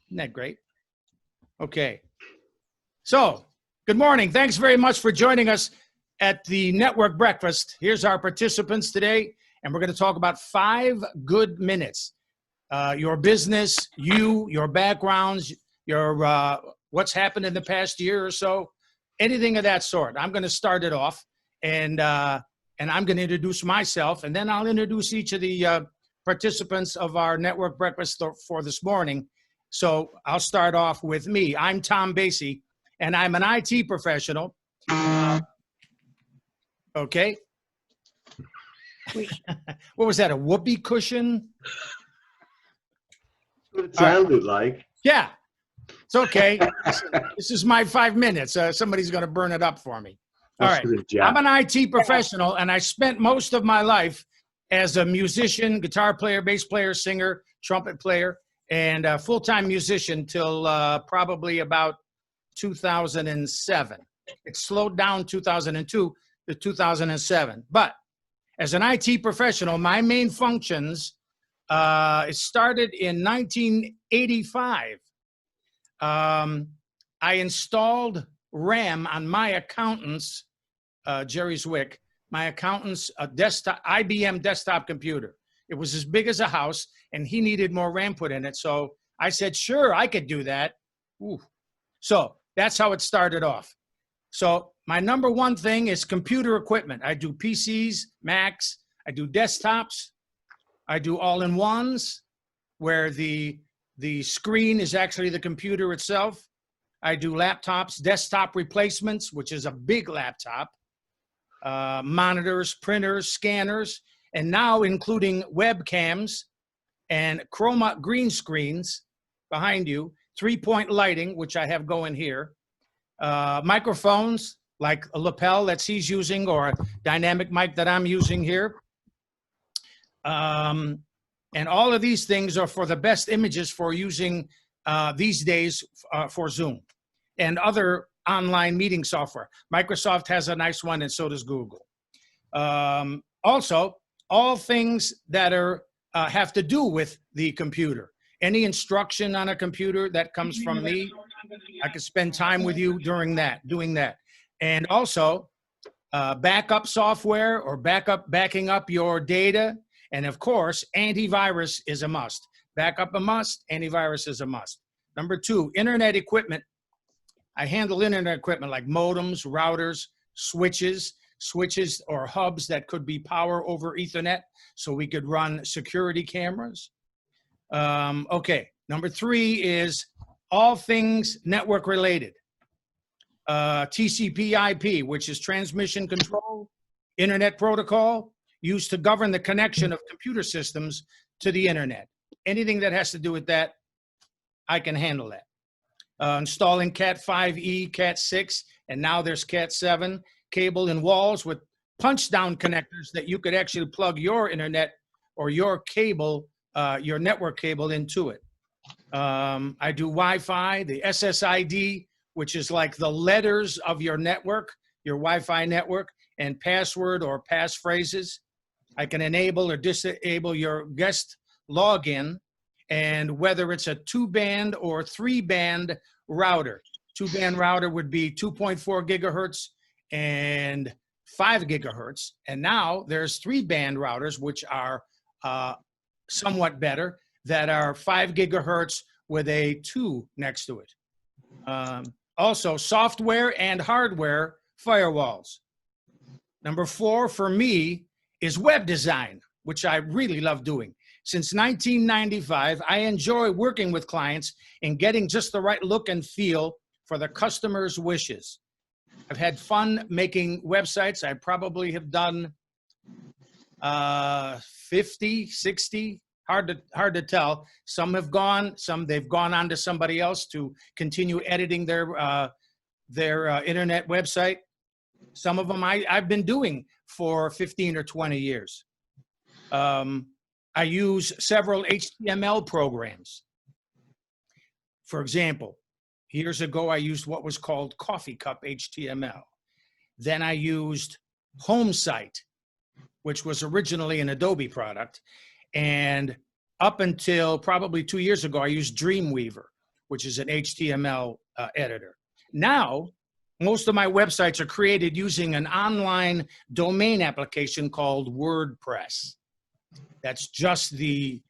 Isn't that great? Okay. So, good morning. Thanks very much for joining us at the Network Breakfast. Here's our participants today, and we're going to talk about 5 good minutes. Your business, your backgrounds, your what's happened in the past year or so, anything of that sort. I'm going to start it off, and I'm going to introduce myself, and then I'll introduce each of the participants of our Network Breakfast for this morning. So I'll start off with me. I'm Tom Basie, and I'm an IT professional. Okay. What was that, a whoopee cushion? What it sounded like. Yeah, it's okay. This is my 5 minutes. Somebody's going to burn it up for me. All right. I'm an IT professional, and I spent most of my life as a musician, guitar player, bass player, singer, trumpet player, and a full-time musician till probably about 2007. It slowed down 2002 to 2007. But as an IT professional, my main functions, it started in 1985. I installed RAM on my accountant's, Jerry Zwick, my accountant's desktop, IBM desktop computer. It was as big as a house, and he needed more RAM put in it. So I said, sure, I could do that. Ooh. So that's how it started off. So my number one thing is computer equipment. I do PCs, Macs, I do desktops, I do all-in-ones where the screen is actually the computer itself. I do laptops, desktop replacements, which is a big laptop, monitors, printers, scanners, and now including webcams and chroma green screens behind you, 3-point lighting, which I have going here, microphones like a lapel that he's using or a dynamic mic that I'm using here. And all of these things are for the best images for using these days for Zoom and other online meeting software. Microsoft has a nice one, and so does Google. Also, all things that are have to do with the computer. Any instruction on a computer that comes from me, I could spend time with you doing that. And also, backup software or backing up your data. And of course, antivirus is a must. Backup a must, antivirus is a must. Number 2, internet equipment. I handle internet equipment like modems, routers, switches or hubs that could be power over Ethernet, so we could run security cameras. Okay, number 3 is all things network related. TCP/IP, which is transmission control, internet protocol, used to govern the connection of computer systems to the internet. Anything that has to do with that, I can handle that. Installing Cat 5e, Cat 6, and now there's Cat 7 cable in walls with punch down connectors that you could actually plug your internet or your cable, your network cable into it. I do Wi-Fi, the SSID, which is like the letters of your network, your Wi-Fi network, and password or passphrases. I can enable or disable your guest login, and whether it's a 2-band or 3-band router. 2-band router would be 2.4 gigahertz and 5 gigahertz. And now there's 3-band routers, which are somewhat better, that are 5 gigahertz with a 2 next to it. Also, software and hardware firewalls. Number 4 for me is web design, which I really love doing. Since 1995, I enjoy working with clients and getting just the right look and feel for the customer's wishes. I've had fun making websites. I probably have done 50, 60, hard to tell. Some have gone, they've gone on to somebody else to continue editing their internet website. Some of them I've been doing for 15 or 20 years. I use several HTML programs. For example, years ago, I used what was called Coffee Cup HTML. Then I used HomeSite, which was originally an Adobe product. And up until probably 2 years ago, I used Dreamweaver, which is an HTML editor. Now, most of my websites are created using an online domain application called WordPress. That's just the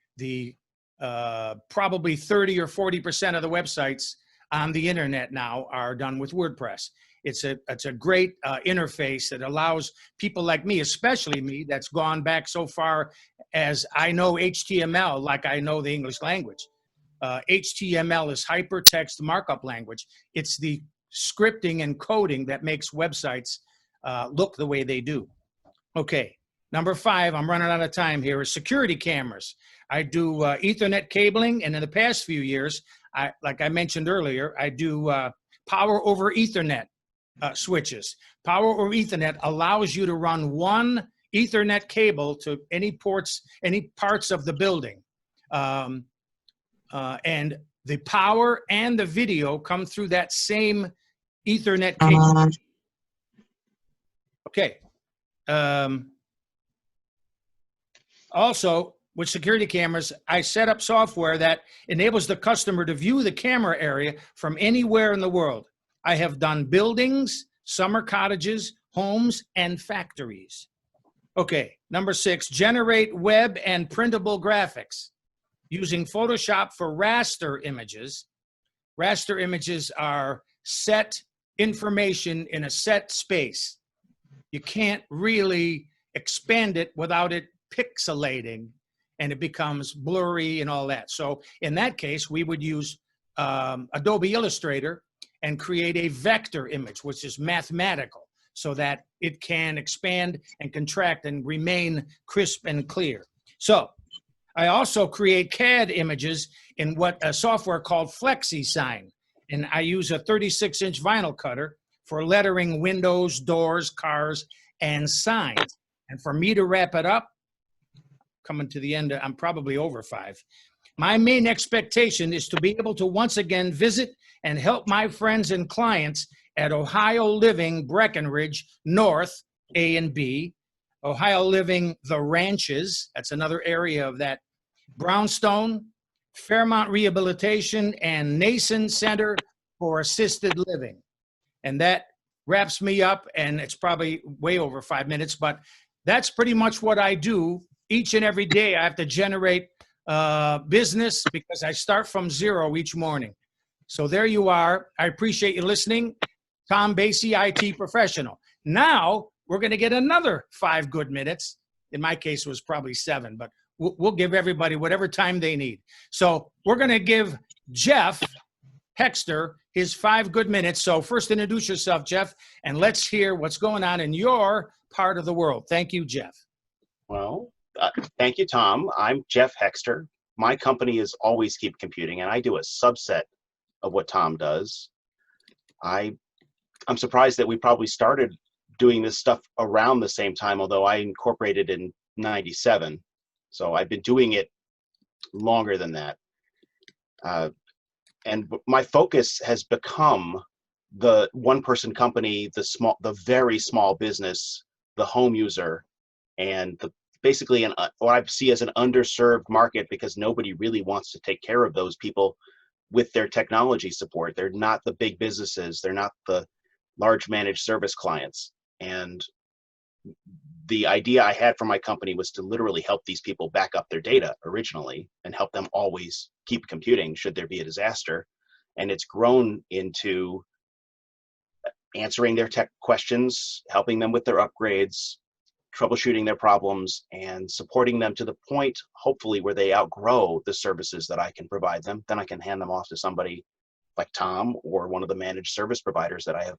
probably 30 or 40% of the websites on the internet now are done with WordPress. It's a great interface that allows people like me, especially me, that's gone back so far as I know HTML like I know the English language. HTML is hypertext markup language. It's the scripting and coding that makes websites look the way they do. Okay, number 5, I'm running out of time here, is security cameras. I do Ethernet cabling, and in the past few years, like I mentioned earlier, I do power over Ethernet switches. Power over Ethernet allows you to run one Ethernet cable to any ports, any parts of the building. And the power and the video come through that same Ethernet cable. Okay. Also, with security cameras, I set up software that enables the customer to view the camera area from anywhere in the world. I have done buildings, summer cottages, homes, and factories. Okay, number 6, generate web and printable graphics using Photoshop for raster images. Raster images are set information in a set space. You can't really expand it without it pixelating, and it becomes blurry and all that. So in that case, we would use Adobe Illustrator and create a vector image, which is mathematical, so that it can expand and contract and remain crisp and clear. So I also create CAD images in what a software called FlexiSign. And I use a 36-inch vinyl cutter for lettering windows, doors, cars, and signs. And for me to wrap it up, coming to the end, I'm probably over 5. My main expectation is to be able to once again visit and help my friends and clients at Ohio Living Breckenridge North A and B, Ohio Living The Ranches, that's another area of that, Brownstone, Fairmont Rehabilitation, and Nason Center for Assisted Living. And that wraps me up, and it's probably way over 5 minutes, but that's pretty much what I do. Each and every day I have to generate business because I start from zero each morning. So there you are. I appreciate you listening. Tom Basie, IT professional. Now we're going to get another 5 good minutes. In my case, it was probably 7, but we'll give everybody whatever time they need. So we're going to give Jeff Hexter his 5 good minutes. So first introduce yourself, Jeff, and let's hear what's going on in your part of the world. Thank you, Jeff. Well, thank you, Tom. I'm Jeff Hexter. My company is Always Keep Computing, and I do a subset of what Tom does. I'm surprised that we probably started doing this stuff around the same time, although I incorporated in 97. So I've been doing it longer than that. And my focus has become the one-person company, the very small business, the home user, and basically what I see as an underserved market, because nobody really wants to take care of those people with their technology support. They're not the big businesses. They're not the large managed service clients. And the idea I had for my company was to literally help these people back up their data originally and help them always keep computing should there be a disaster. And it's grown into answering their tech questions, helping them with their upgrades, troubleshooting their problems, and supporting them to the point, hopefully, where they outgrow the services that I can provide them. Then I can hand them off to somebody like Tom or one of the managed service providers that I have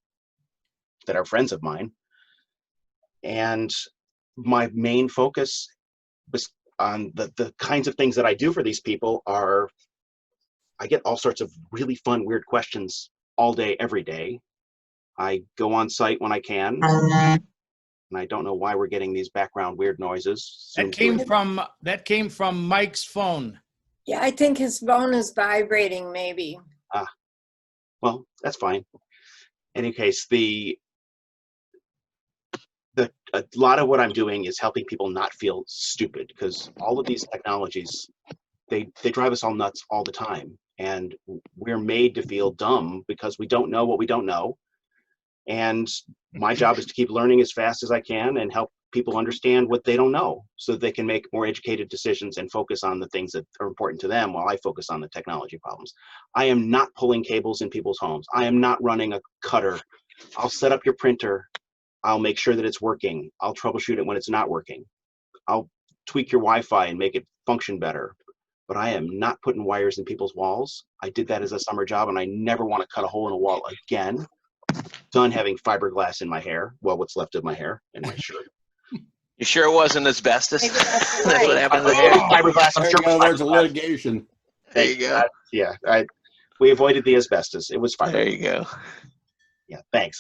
that are friends of mine. And my main focus was on the kinds of things that I do for these people are, I get all sorts of really fun, weird questions all day, every day. I go on site when I can. And I don't know why we're getting these background weird noises. That came from Mike's phone. Yeah, I think his phone is vibrating, maybe. Well, that's fine. In any case, a lot of what I'm doing is helping people not feel stupid, because all of these technologies, they drive us all nuts all the time. and we're made to feel dumb because we don't know what we don't know. And my job is to keep learning as fast as I can and help people understand what they don't know so that they can make more educated decisions and focus on the things that are important to them while I focus on the technology problems. I am not pulling cables in people's homes. I am not running a cutter. I'll set up your printer. I'll make sure that it's working. I'll troubleshoot it when it's not working. I'll tweak your Wi-Fi and make it function better. But I am not putting wires in people's walls. I did that as a summer job, and I never want to cut a hole in a wall again. Done having fiberglass in my hair. Well, what's left of my hair and my shirt. You sure it wasn't asbestos? Maybe that's That's what right. happened to the hair. Fiberglass, I'm There sure. you go, it was there's a fiberglass. litigation. There you go. Yeah, we avoided the asbestos. It was fiberglass. There you go. Yeah, thanks.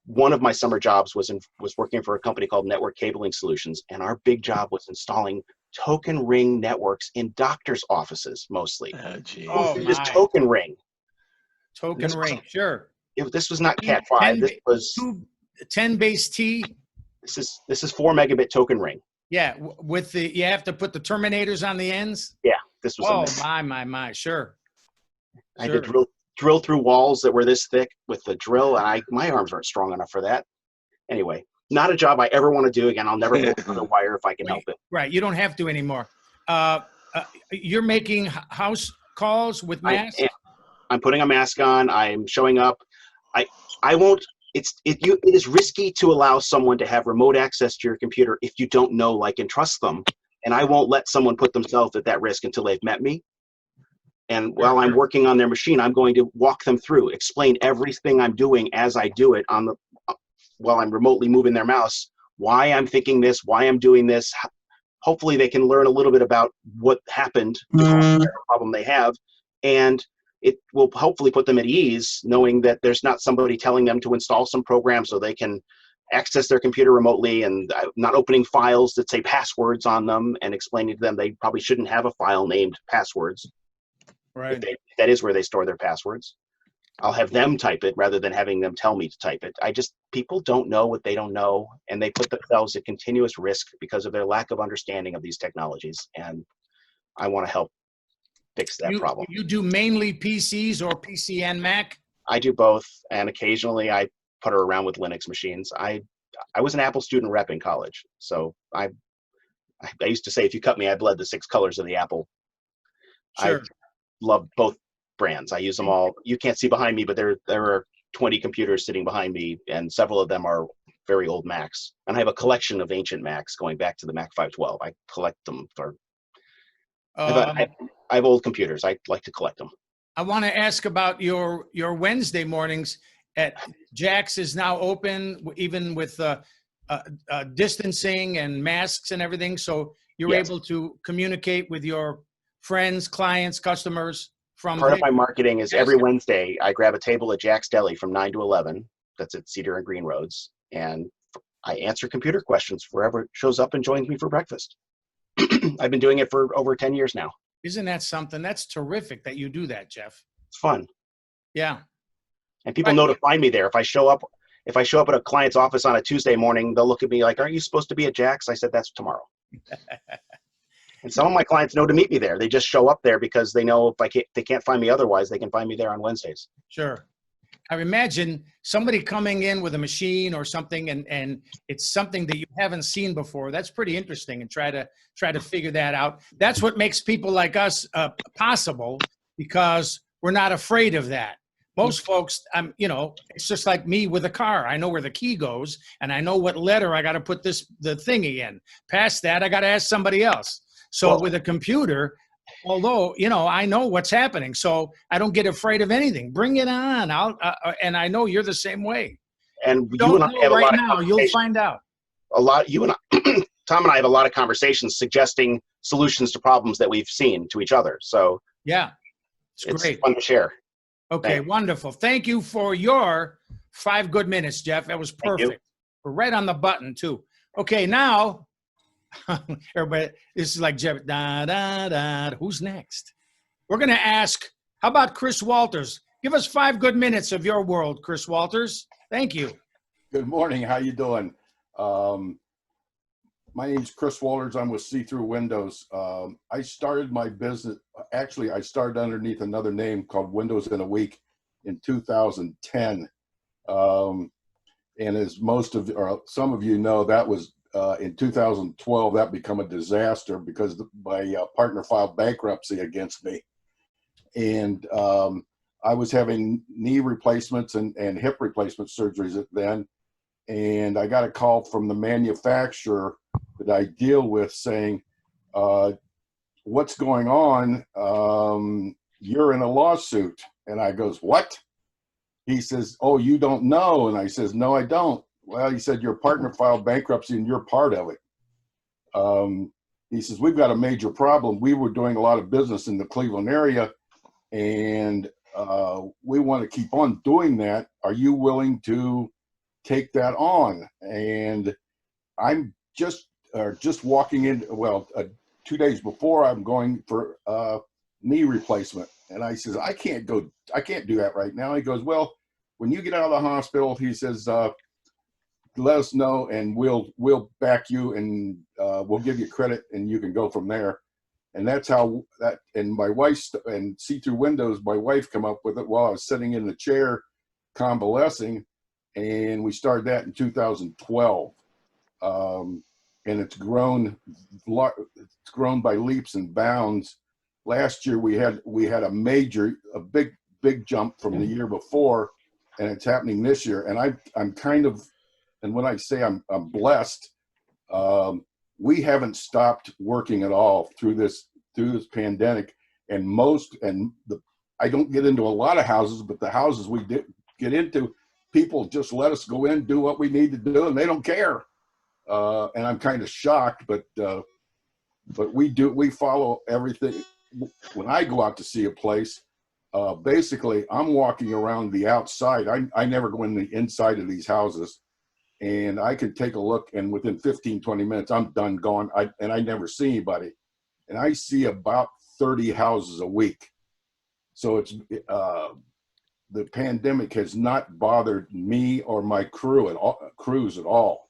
One of my summer jobs was working for a company called Network Cabling Solutions, and our big job was installing token ring networks in doctors' offices mostly. Oh, gee. Oh, This my. token ring. Token ring, sure. This was not Cat 5. This was 10 base T. this is 4 megabit token ring. Yeah, with the, you have to put the terminators on the ends. Yeah, this was. Oh, my, sure. I had to drill through walls that were this thick with the drill, and my arms weren't strong enough for that. Anyway, not a job I ever want to do again. I'll never pull another wire if I can help it. Right, you don't have to anymore. You're making house calls with masks? I'm putting a mask on. I'm showing up. I won't. It is risky to allow someone to have remote access to your computer if you don't know, like, and trust them. And I won't let someone put themselves at that risk until they've met me. And while I'm working on their machine, I'm going to walk them through, explain everything I'm doing as I do it while I'm remotely moving their mouse, why I'm thinking this, why I'm doing this. Hopefully they can learn a little bit about what happened, the problem they have, and it will hopefully put them at ease knowing that there's not somebody telling them to install some program so they can access their computer remotely, and not opening files that say passwords on them and explaining to them they probably shouldn't have a file named passwords. Right. That is where they store their passwords. I'll have them type it rather than having them tell me to type it. People don't know what they don't know, and they put themselves at continuous risk because of their lack of understanding of these technologies. And I want to help fix that problem. You do mainly PCs or PC and Mac? I do both, and occasionally I putter around with Linux machines. I was an Apple student rep in college, so I used to say, if you cut me, I bled the 6 colors of the Apple. Sure. I love both brands. I use them all. You can't see behind me, but there are 20 computers sitting behind me, and several of them are very old Macs. And I have a collection of ancient Macs going back to the Mac 512. I collect them for. I have old computers. I like to collect them. I want to ask about your Wednesday mornings at Jack's is now open, even with distancing and masks and everything. So you're Yes. able to communicate with your friends, clients, customers from Part of there? my marketing is every Wednesday I grab a table at Jack's Deli from 9 to 11. That's at Cedar and Green Roads. And I answer computer questions for whoever shows up and joins me for breakfast. I've been doing it for over 10 years now. Isn't that something? That's terrific that you do that, Jeff. It's fun. Yeah. And people know to find me there. If I show up at a client's office on a Tuesday morning, they'll look at me like, "Aren't you supposed to be at Jack's?" I said, "That's tomorrow." And some of my clients know to meet me there. They just show up there because they know if they can't find me otherwise, they can find me there on Wednesdays. Sure. I imagine somebody coming in with a machine or something, and it's something that you haven't seen before. That's pretty interesting, and try to figure that out. That's what makes people like us possible, because we're not afraid of that. Most folks, it's just like me with a car. I know where the key goes, and I know what letter I got to put the thingy in. Past that, I got to ask somebody else. So with a computer, although, I know what's happening, so I don't get afraid of anything. Bring it on. And I know you're the same way. And Don't you and I know have a right lot of now. You'll conversations. find out. You and I, Tom and I have a lot of conversations suggesting solutions to problems that we've seen to each other. So Yeah, it's great. fun to share. Okay, Thanks. wonderful. Thank you for your 5 good minutes, Jeff. That was Thank you. perfect. We're right on the button, too. Okay, now, everybody, this is like Jeff. Da, da, da. Who's next? We're going to ask, how about Chris Walters? Give us 5 good minutes of your world, Chris Walters. Thank you. Good morning. How you doing? My name's Chris Walters. I'm with See-Through Windows. I started my business, actually, I started underneath another name called Windows in a Week in 2010. And as most of, or some of you know, that was in 2012, that became a disaster because my partner filed bankruptcy against me. And I was having knee replacements and hip replacement surgeries then. And I got a call from the manufacturer that I deal with saying, what's going on? You're in a lawsuit. And I goes, what? He says, oh, you don't know. And I says, no, I don't. Well, he said, your partner filed bankruptcy and you're part of it. He says, we've got a major problem. We were doing a lot of business in the Cleveland area and we want to keep on doing that. Are you willing to take that on? And I'm just walking in, well, 2 days before I'm going for knee replacement. And I says, I can't do that right now. He goes, well, when you get out of the hospital, he says, let us know and we'll back you and we'll give you credit and you can go from there. And that's how that, and my wife's, and See-Through Windows, my wife come up with it while I was sitting in the chair convalescing. And we started that in 2012. And it's grown by leaps and bounds. Last year we had a big jump from the year before, and it's happening this year. And I'm kind of, and when I say I'm blessed, we haven't stopped working at all through this pandemic. And I don't get into a lot of houses, but the houses we did get into, people just let us go in, do what we need to do, and they don't care. And I'm kind of shocked, but we follow everything. When I go out to see a place, basically I'm walking around the outside. I never go in the inside of these houses, and I can take a look, and within 15, 20 minutes, I'm done gone. And I never see anybody. And I see about 30 houses a week. So it's, the pandemic has not bothered me or my crews at all.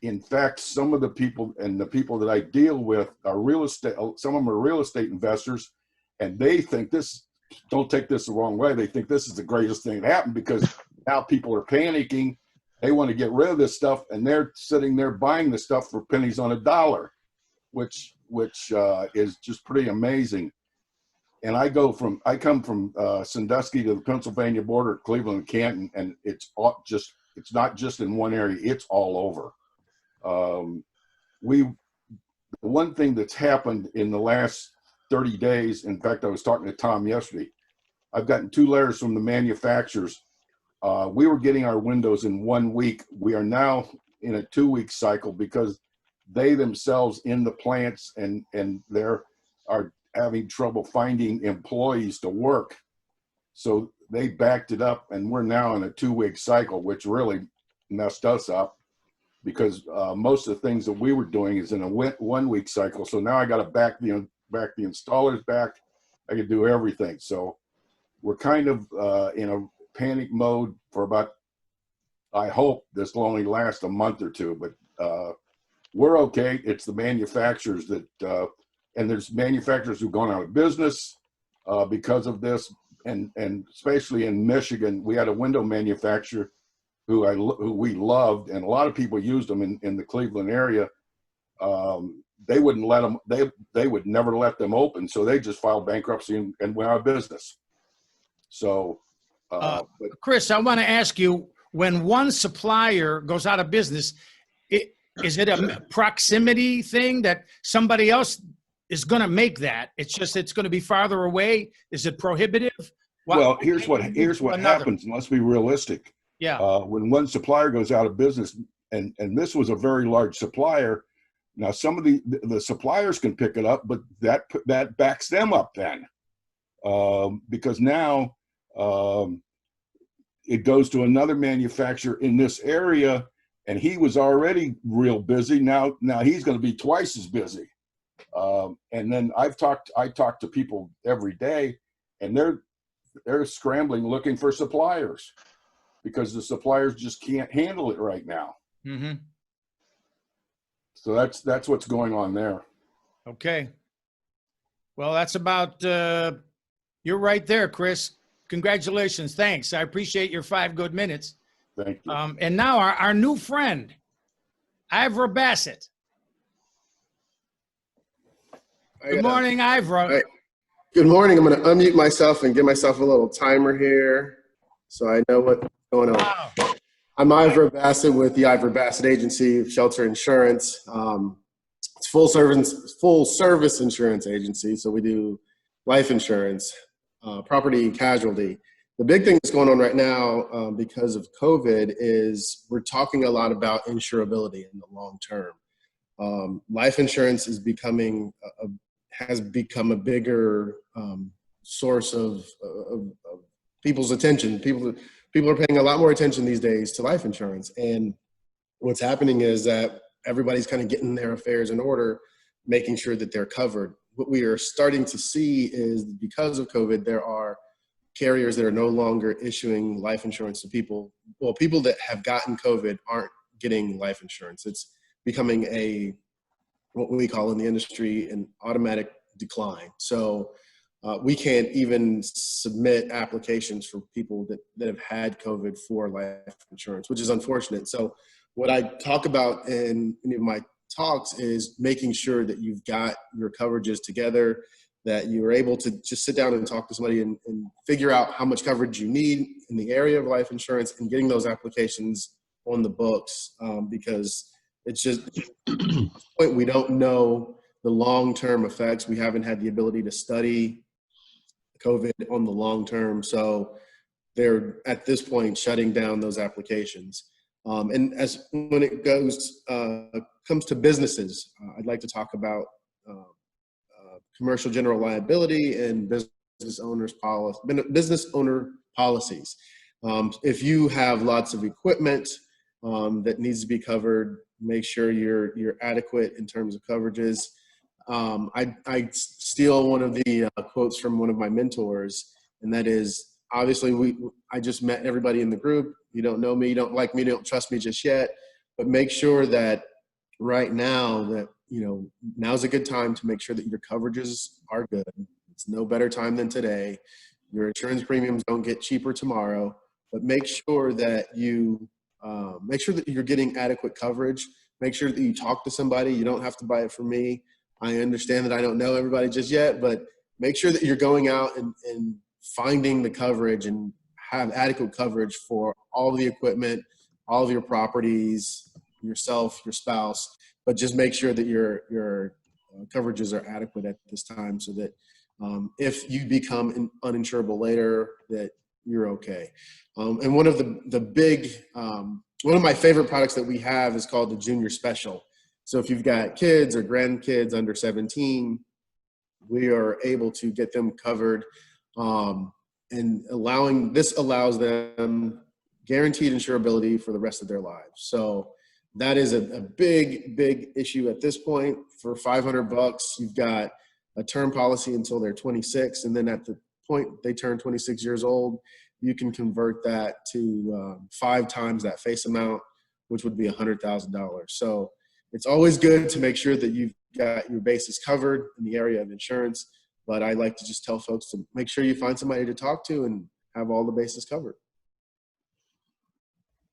In fact, some of the people that I deal with are real estate. Some of them are real estate investors, and they think don't take this the wrong way. They think this is the greatest thing that happened because now people are panicking. They want to get rid of this stuff, and they're sitting there buying the stuff for pennies on a dollar, which is just pretty amazing. And I come from Sandusky to the Pennsylvania border, Cleveland and Canton, and it's not just in one area, it's all over. The one thing that's happened in the last 30 days, in fact, I was talking to Tom yesterday, I've gotten 2 letters from the manufacturers. We were getting our windows in 1 week. We are now in a 2-week cycle because they themselves in the plants and they're having trouble finding employees to work. So they backed it up, and we're now in a 2-week cycle, which really messed us up because most of the things that we were doing is in a 1-week cycle. So now I got to back the installers back. I can do everything. So we're kind of in a panic mode for about, I hope this will only last a month or two, but we're okay. It's the manufacturers that, and there's manufacturers who've gone out of business because of this. And especially in Michigan, we had a window manufacturer who we loved, and a lot of people used them in the Cleveland area. They wouldn't let them, they would never let them open. So they just filed bankruptcy and went out of business. So, Chris, I want to ask you, when one supplier goes out of business, is it a proximity thing that somebody else is going to make that? It's going to be farther away. Is it prohibitive? Well, here's what happens. Let's be realistic. Yeah. When one supplier goes out of business, and this was a very large supplier. Now some of the suppliers can pick it up, but that backs them up then, because now it goes to another manufacturer in this area, and he was already real busy. Now he's going to be twice as busy. And then I talk to people every day, and they're scrambling looking for suppliers because the suppliers just can't handle it right now. Mm-hmm. So that's what's going on there. Okay. Well, that's about, you're right there, Chris. Congratulations. Thanks. I appreciate your 5 good minutes. Thank you. And now our new friend, Ivra Bassett. Good morning, Ivra. Right. Good morning. I'm going to unmute myself and give myself a little timer here so I know what's going on. Wow. I'm Ivra Bassett with the Ivra Bassett Agency, Shelter Insurance. It's full service insurance agency, so we do life insurance, property and casualty. The big thing that's going on right now because of COVID is we're talking a lot about insurability in the long term. Life insurance is has become a bigger source of people's attention. People are paying a lot more attention these days to life insurance. And what's happening is that everybody's kind of getting their affairs in order, making sure that they're covered. What we are starting to see is because of COVID, there are carriers that are no longer issuing life insurance to people. Well, people that have gotten COVID aren't getting life insurance. It's becoming what we call in the industry an automatic decline. So we can't even submit applications for people that have had COVID for life insurance, which is unfortunate. So what I talk about in any of my talks is making sure that you've got your coverages together, that you're able to just sit down and talk to somebody and figure out how much coverage you need in the area of life insurance and getting those applications on the books because it's just at this point we don't know the long-term effects. We haven't had the ability to study COVID on the long term. So they're at this point shutting down those applications. And when it comes to businesses, I'd like to talk about commercial general liability and business owner policies. If you have lots of equipment that needs to be covered, make sure you're adequate in terms of coverages. I steal one of the quotes from one of my mentors, and that is, obviously, I just met everybody in the group. You don't know me, you don't like me, you don't trust me just yet, but make sure that right now that, now's a good time to make sure that your coverages are good. It's no better time than today. Your insurance premiums don't get cheaper tomorrow, but make sure that you're getting adequate coverage. Make sure that you talk to somebody. You don't have to buy it from me. I understand that I don't know everybody just yet, but make sure that you're going out and finding the coverage and have adequate coverage for all of the equipment, all of your properties, yourself, your spouse, but just make sure that your coverages are adequate at this time so that if you become uninsurable later, that you're okay. And one of one of my favorite products that we have is called the Junior Special. So if you've got kids or grandkids under 17, we are able to get them covered, and this allows them guaranteed insurability for the rest of their lives. So that is a big issue at this point. For $500, you've got a term policy until they're 26, and then at the point they turn 26 years old, you can convert that to 5 times that face amount, which would be $100,000. So it's always good to make sure that you've got your bases covered in the area of insurance, but I like to just tell folks to make sure you find somebody to talk to and have all the bases covered.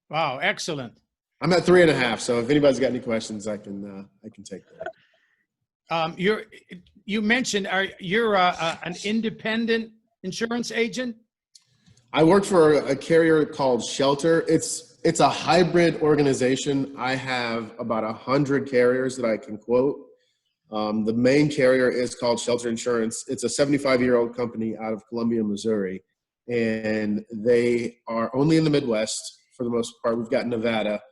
Wow, excellent. I'm at 3.5, so if anybody's got any questions, I can take that. You mentioned you're an independent insurance agent? I work for a carrier called Shelter. It's a hybrid organization. I have about 100 carriers that I can quote. The main carrier is called Shelter Insurance. It's a 75-year-old company out of Columbia, Missouri, and they are only in the Midwest for the most part. We've got Nevada.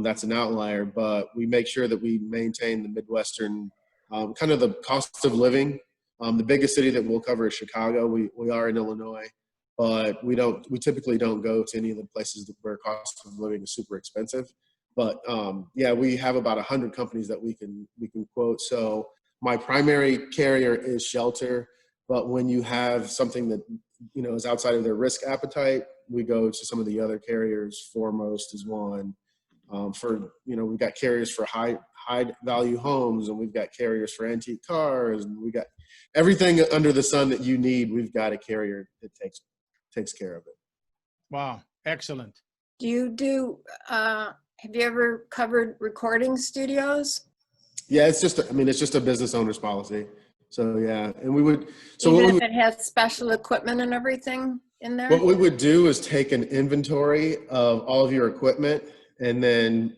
That's an outlier, but we make sure that we maintain the Midwestern kind of the cost of living. The biggest city that we'll cover is Chicago. We are in Illinois, but we typically don't go to any of the places where cost of living is super expensive. But yeah, we have about 100 companies that we can quote. So my primary carrier is Shelter, but when you have something that is outside of their risk appetite, we go to some of the other carriers. Foremost is one. We've got carriers for high high value homes, and we've got carriers for antique cars, and we got everything under the sun that you need. We've got a carrier that takes care of it. Wow, excellent. Do you do, have you ever covered recording studios? Yeah, it's just a business owner's policy. So yeah, and we would, so Even what if it has special equipment and everything in there? what we would do is take an inventory of all of your equipment and then,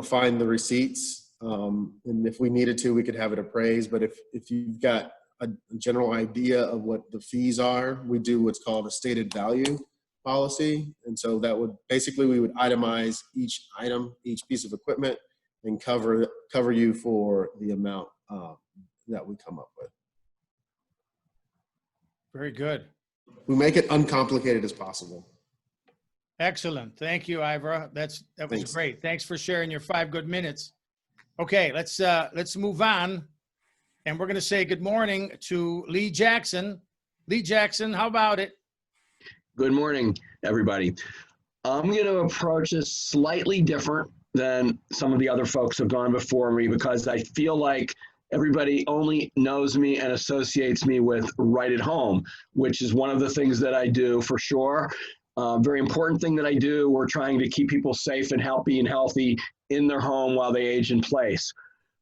find the receipts. And if we needed to, we could have it appraised. But if you've got a general idea of what the fees are, we do what's called a stated value policy. And so that would basically, we would itemize each item, each piece of equipment, and cover you for the amount that we come up with. Very good. We make it uncomplicated as possible. Excellent. Thank you, Ivra. That was Thanks. great. Thanks for sharing your 5 good minutes. Okay, let's move on. And we're going to say good morning to Lee Jackson. Lee Jackson, how about it? Good morning, everybody. I'm going to approach this slightly different than some of the other folks have gone before me, because I feel like everybody only knows me and associates me with right at home, which is one of the things that I do for sure. Very important thing that I do. We're trying to keep people safe and healthy in their home while they age in place.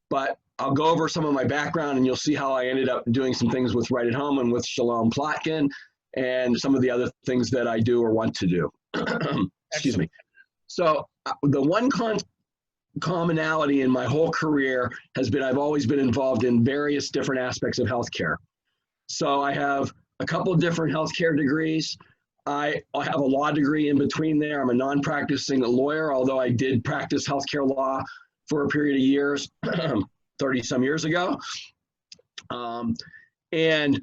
But I'll go over some of my background, and you'll see how I ended up doing some things with right at home and with Shalom Plotkin, and some of the other things that I do or want to do. Excuse me. So the one commonality in my whole career has been I've always been involved in various different aspects of healthcare. So I have a couple of different healthcare degrees. I have a law degree in between there. I'm a non-practicing lawyer, although I did practice healthcare law for a period of years, 30 some years ago. And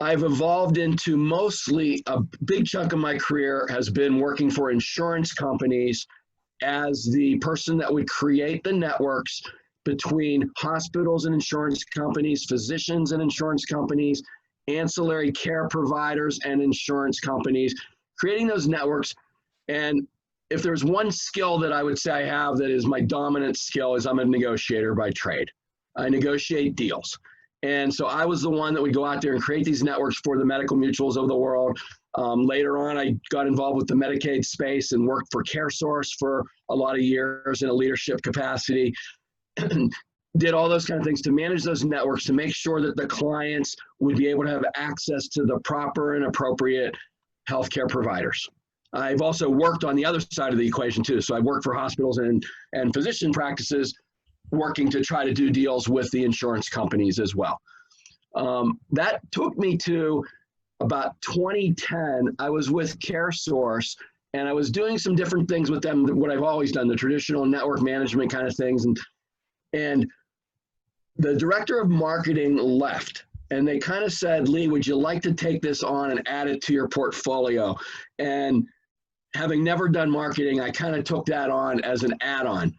I've evolved into mostly a big chunk of my career has been working for insurance companies as the person that would create the networks between hospitals and insurance companies, physicians and insurance companies, ancillary care providers and insurance companies, creating those networks. And if there's one skill that I would say I have that is my dominant skill, is I'm a negotiator by trade. I negotiate deals. And so I was the one that would go out there and create these networks for the medical mutuals of the world. Later on, I got involved with the Medicaid space and worked for CareSource for a lot of years in a leadership capacity. Did all those kind of things to manage those networks, to make sure that the clients would be able to have access to the proper and appropriate healthcare providers. I've also worked on the other side of the equation too. So I've worked for hospitals and physician practices, working to try to do deals with the insurance companies as well. That took me to about 2010. I was with CareSource, and I was doing some different things with them, what I've always done, the traditional network management kind of things. And the director of marketing left, and they kind of said, Lee, would you like to take this on and add it to your portfolio? And having never done marketing, I kind of took that on as an add-on.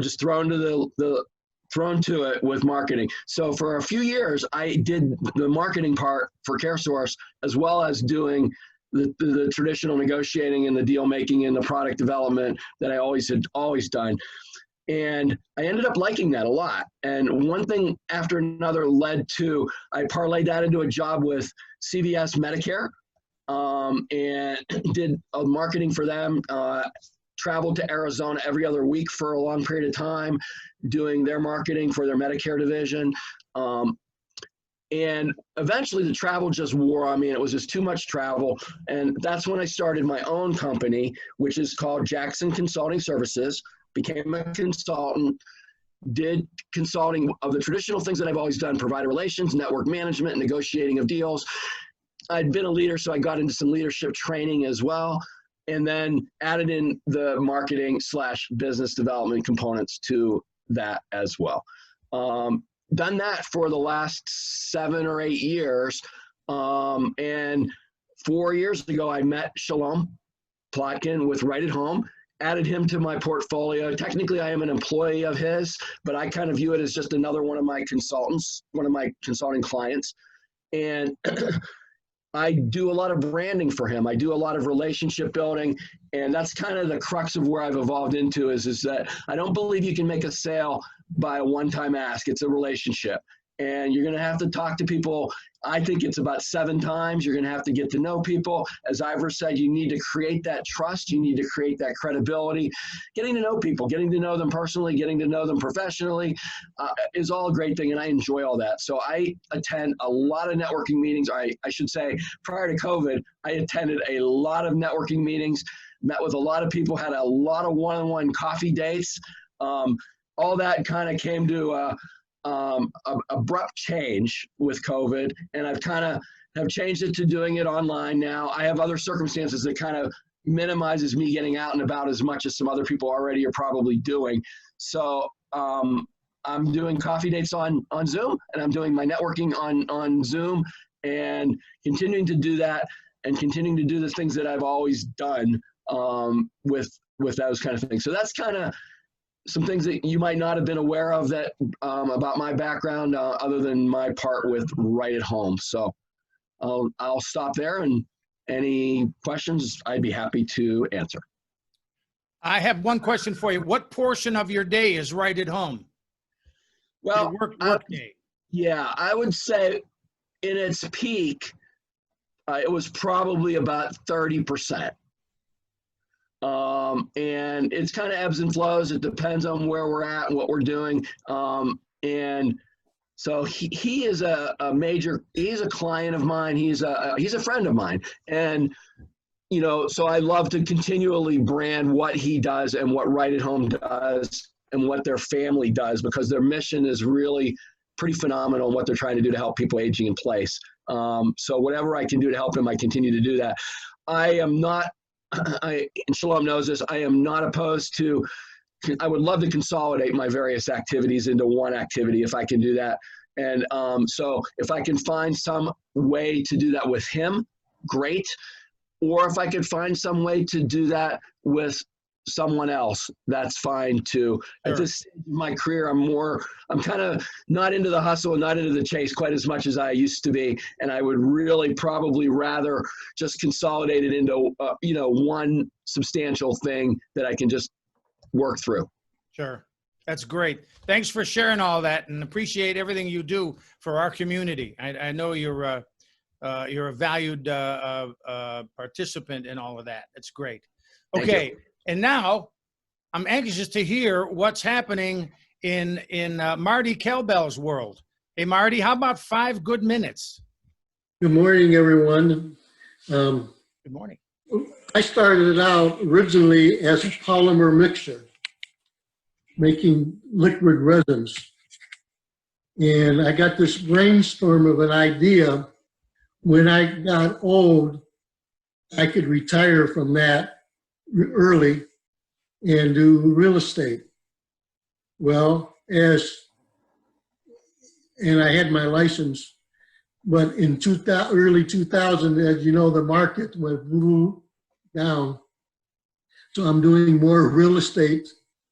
Just thrown to it with marketing. So for a few years, I did the marketing part for CareSource, as well as doing the traditional negotiating and the deal making and the product development that I had always done. And I ended up liking that a lot. And one thing after another led to, I parlayed that into a job with CVS Medicare, and did marketing for them. Traveled to Arizona every other week for a long period of time, doing their marketing for their Medicare division. And eventually the travel just wore on me, and it was just too much travel. And that's when I started my own company, which is called Jackson Consulting Services, became a consultant, did consulting of the traditional things that I've always done, provider relations, network management, negotiating of deals. I'd been a leader, so I got into some leadership training as well, and then added in the marketing / business development components to that as well. Done that for the last 7 or 8 years. And 4 years ago, I met Shalom Plotkin with Right at Home, added him to my portfolio. Technically, I am an employee of his, but I kind of view it as just another one of my consultants, one of my consulting clients. And I do a lot of branding for him. I do a lot of relationship building, and that's kind of the crux of where I've evolved into is that I don't believe you can make a sale by a one-time ask. It's a relationship. And you're going to have to talk to people. I think it's about 7 times. You're going to have to get to know people. As Ivra said, you need to create that trust. You need to create that credibility. Getting to know people, getting to know them personally, getting to know them professionally is all a great thing, and I enjoy all that. So I attend a lot of networking meetings. I should say, prior to COVID, I attended a lot of networking meetings, met with a lot of people, had a lot of one-on-one coffee dates. All that kind of came to abrupt change with COVID, and I've kind of have changed it to doing it online now. I have other circumstances that kind of minimizes me getting out and about as much as some other people already are probably doing. So I'm doing coffee dates on Zoom, and I'm doing my networking on Zoom, and continuing to do that, and continuing to do the things that I've always done with those kind of things. So that's kind of some things that you might not have been aware of that about my background, other than my part with Right at Home. So I'll stop there, and any questions I'd be happy to answer. I have one question for you. What portion of your day is Right at Home? Well, Your work day. Yeah, I would say in its peak, it was probably about 30%. And it's kind of ebbs and flows. It depends on where we're at and what we're doing. And so he is he's a client of mine. He's a friend of mine. And, you know, so I love to continually brand what he does and what Right at Home does and what their family does, because their mission is really pretty phenomenal in what they're trying to do to help people aging in place. So whatever I can do to help him, I continue to do that. I am not, and Shalom knows this, I am not opposed to, I would love to consolidate my various activities into one activity if I can do that. And so if I can find some way to do that with him, great. Or if I could find some way to do that with someone else, that's fine too. Sure. At this stage of my career, I'm kind of not into the hustle and not into the chase quite as much as I used to be. And I would really probably rather just consolidate it into, one substantial thing that I can just work through. Sure. That's great. Thanks for sharing all that, and appreciate everything you do for our community. I know you're a valued participant in all of that. That's great. Okay. And now I'm anxious to hear what's happening in Marty Kelbel's world. Hey, Marty, how about 5 good minutes? Good morning, everyone. Good morning. I started out originally as a polymer mixer, making liquid resins. And I got this brainstorm of an idea. When I got old, I could retire from that early and do real estate. Well, and I had my license, but in early 2000, as you know, the market went down. So I'm doing more real estate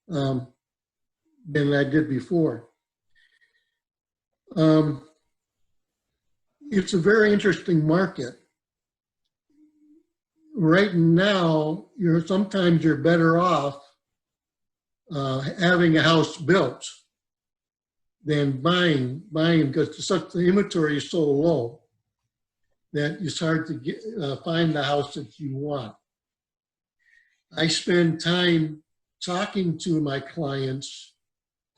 than I did before. It's a very interesting market. Right now, sometimes you're better off having a house built than buying because the inventory is so low that it's hard to find the house that you want. I spend time talking to my clients,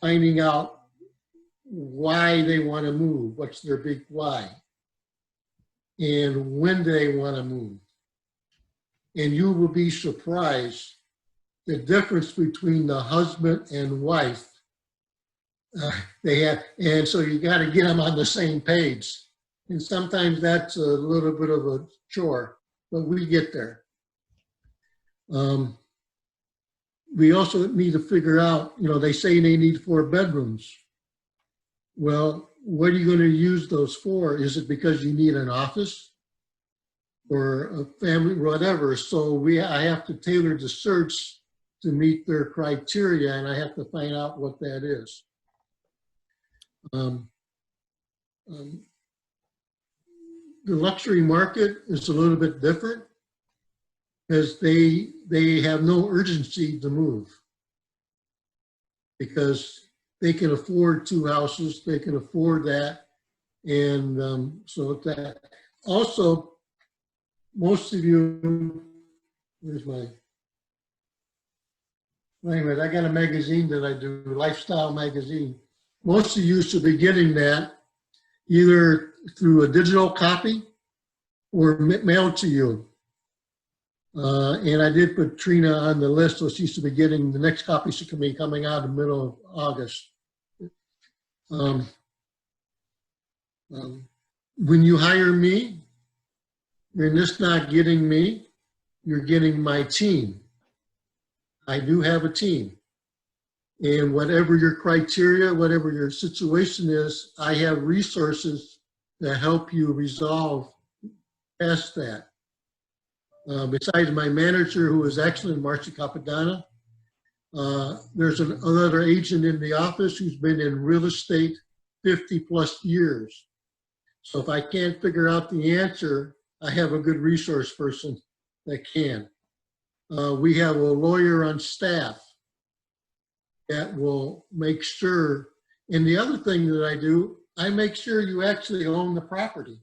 finding out why they want to move, what's their big why, and when do they want to move. And you will be surprised the difference between the husband and wife they have. And so you got to get them on the same page. And sometimes that's a little bit of a chore, but we get there. We also need to figure out, they say they need 4 bedrooms. Well, what are you going to use those for? Is it because you need an office or a family, whatever? So I have to tailor the search to meet their criteria, and I have to find out what that is. The luxury market is a little bit different because they have no urgency to move because they can afford 2 houses, they can afford that. And so that also, most of you, where's my, wait a minute, I got a magazine that I do, Lifestyle Magazine. Most of you should be getting that either through a digital copy or mailed to you. And I did put Trina on the list, so she should be getting, the next copy should be coming out in the middle of August. When you hire me, you're just not getting me, you're getting my team. I do have a team. And whatever your criteria, whatever your situation is, I have resources to help you resolve past that. Besides my manager, who is excellent, Marty Kelbel, there's another agent in the office who's been in real estate 50+ years. So if I can't figure out the answer, I have a good resource person that can. We have a lawyer on staff that will make sure, and the other thing that I do, I make sure you actually own the property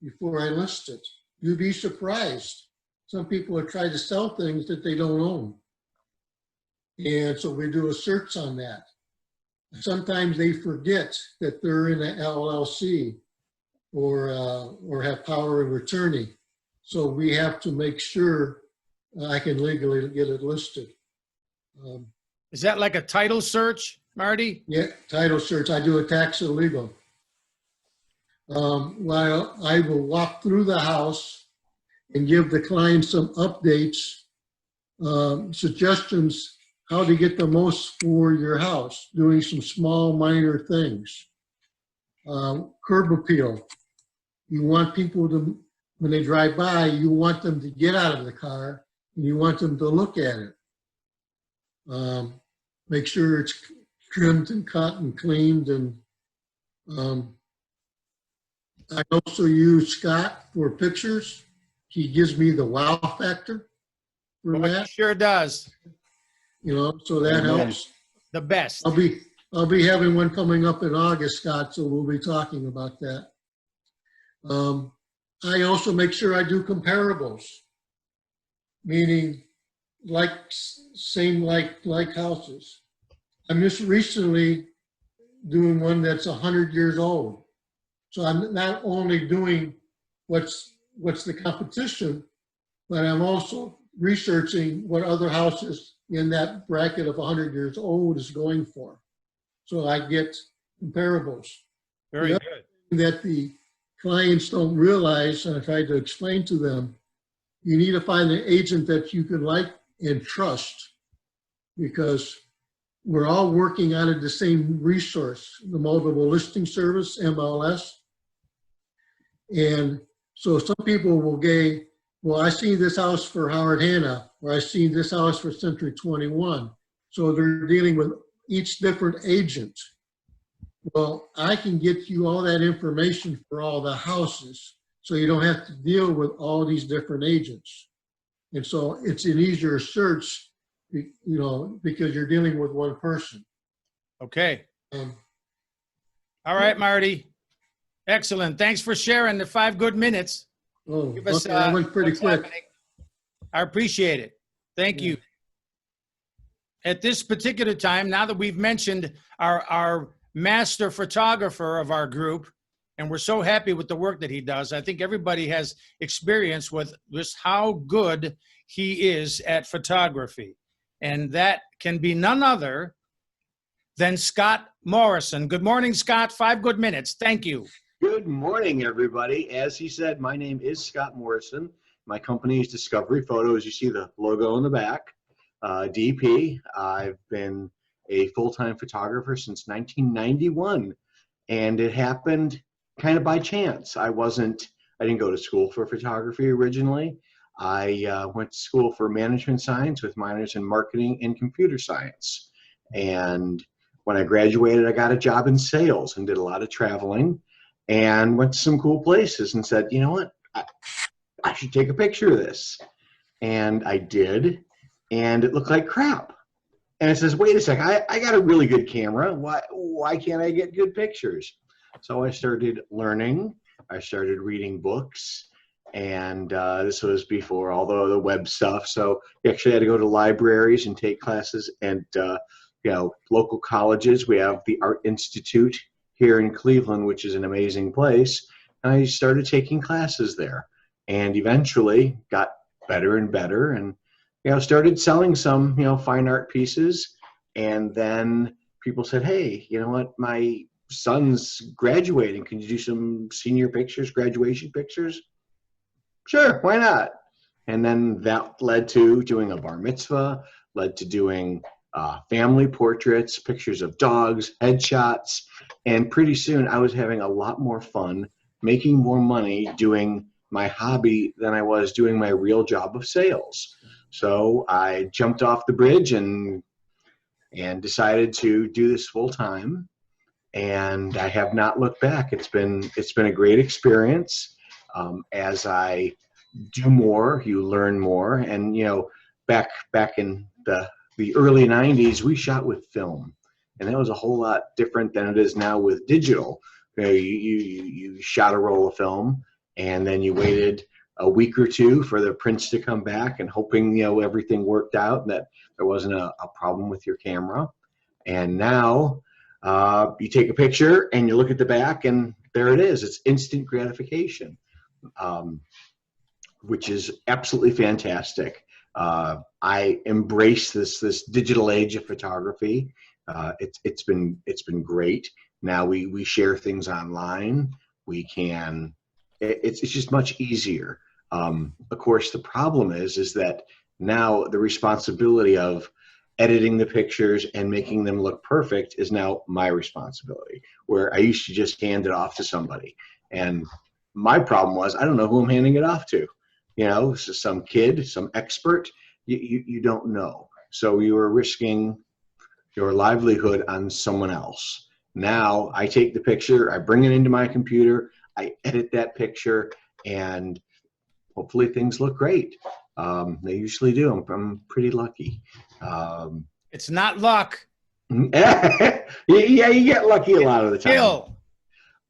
before I list it. You'd be surprised. Some people have tried to sell things that they don't own. And so we do a search on that. Sometimes they forget that they're in an LLC or have power of attorney. So we have to make sure I can legally get it listed. Is that like a title search, Marty? Yeah, title search. I do a tax and legal. While I will walk through the house and give the client some updates, suggestions how to get the most for your house, doing some small minor things. Curb appeal. You want people to, when they drive by, you want them to get out of the car and you want them to look at it. Make sure it's trimmed and cut and cleaned. And I also use Scott for pictures. He gives me the wow factor for that. Sure does. You know, so that helps. The best. I'll be having one coming up in August, Scott, so we'll be talking about that. I also make sure I do comparables, meaning like houses. I'm just recently doing one that's 100 years old. So I'm not only doing what's the competition, but I'm also researching what other houses in that bracket of 100 years old is going for. So I get comparables. Very good. That the clients don't realize, and I try to explain to them, you need to find an agent that you can like and trust, because we're all working out of the same resource, the multiple listing service, MLS. And so some people will say, well, I see this house for Howard Hanna, or I see this house for Century 21. So they're dealing with each different agent. Well, I can get you all that information for all the houses, so you don't have to deal with all these different agents. And so it's an easier search, you know, because you're dealing with one person. Okay. All right, Marty. Excellent. Thanks for sharing the 5 good minutes. Oh, Give us, okay, that went pretty what's quick. happening. I appreciate it. Thank you. At this particular time, now that we've mentioned our master photographer of our group, and we're so happy with the work that he does, I think everybody has experience with just how good he is at photography. And that can be none other than Scott Morrison. Good morning, Scott. 5 good minutes. Thank you. Good morning, everybody. As he said, my name is Scott Morrison. My company is Discovery Photo, as you see the logo in the back. DP. I've been a full-time photographer since 1991, and it happened kind of by chance. I didn't go to school for photography originally. I went to school for management science with minors in marketing and computer science. And when I graduated, I got a job in sales and did a lot of traveling and went to some cool places and said, you know what, I should take a picture of this. And I did, and it looked like crap. And it says, wait a second, I got a really good camera. Why can't I get good pictures? So I started learning. I started reading books. And this was before all the web stuff. So you actually had to go to libraries and take classes. And, local colleges. We have the Art Institute here in Cleveland, which is an amazing place. And I started taking classes there. And eventually got better and better. And started selling some, fine art pieces. And then people said, hey, you know what? My son's graduating. Can you do some senior pictures, graduation pictures? Sure, why not? And then that led to doing a bar mitzvah, led to doing family portraits, pictures of dogs, headshots. And pretty soon I was having a lot more fun, making more money doing my hobby than I was doing my real job of sales. So I jumped off the bridge and decided to do this full time, and I have not looked back. It's been a great experience. As I do more, you learn more, and back in the early '90s, we shot with film, and that was a whole lot different than it is now with digital. You shot a roll of film, and then you waited a week or two for the prints to come back, and hoping everything worked out and that there wasn't a problem with your camera. And now you take a picture and you look at the back, and there it is. It's instant gratification, which is absolutely fantastic. I embrace this digital age of photography. It's been great. Now we share things online. We can. It's just much easier. Of course, the problem is that now the responsibility of editing the pictures and making them look perfect is now my responsibility, where I used to just hand it off to somebody. And my problem was, I don't know who I'm handing it off to. Some kid, some expert, you don't know. So you are risking your livelihood on someone else. Now I take the picture, I bring it into my computer, I edit that picture, and hopefully things look great. They usually do. I'm pretty lucky. It's not luck. Yeah, you get lucky a lot of the time. Skill.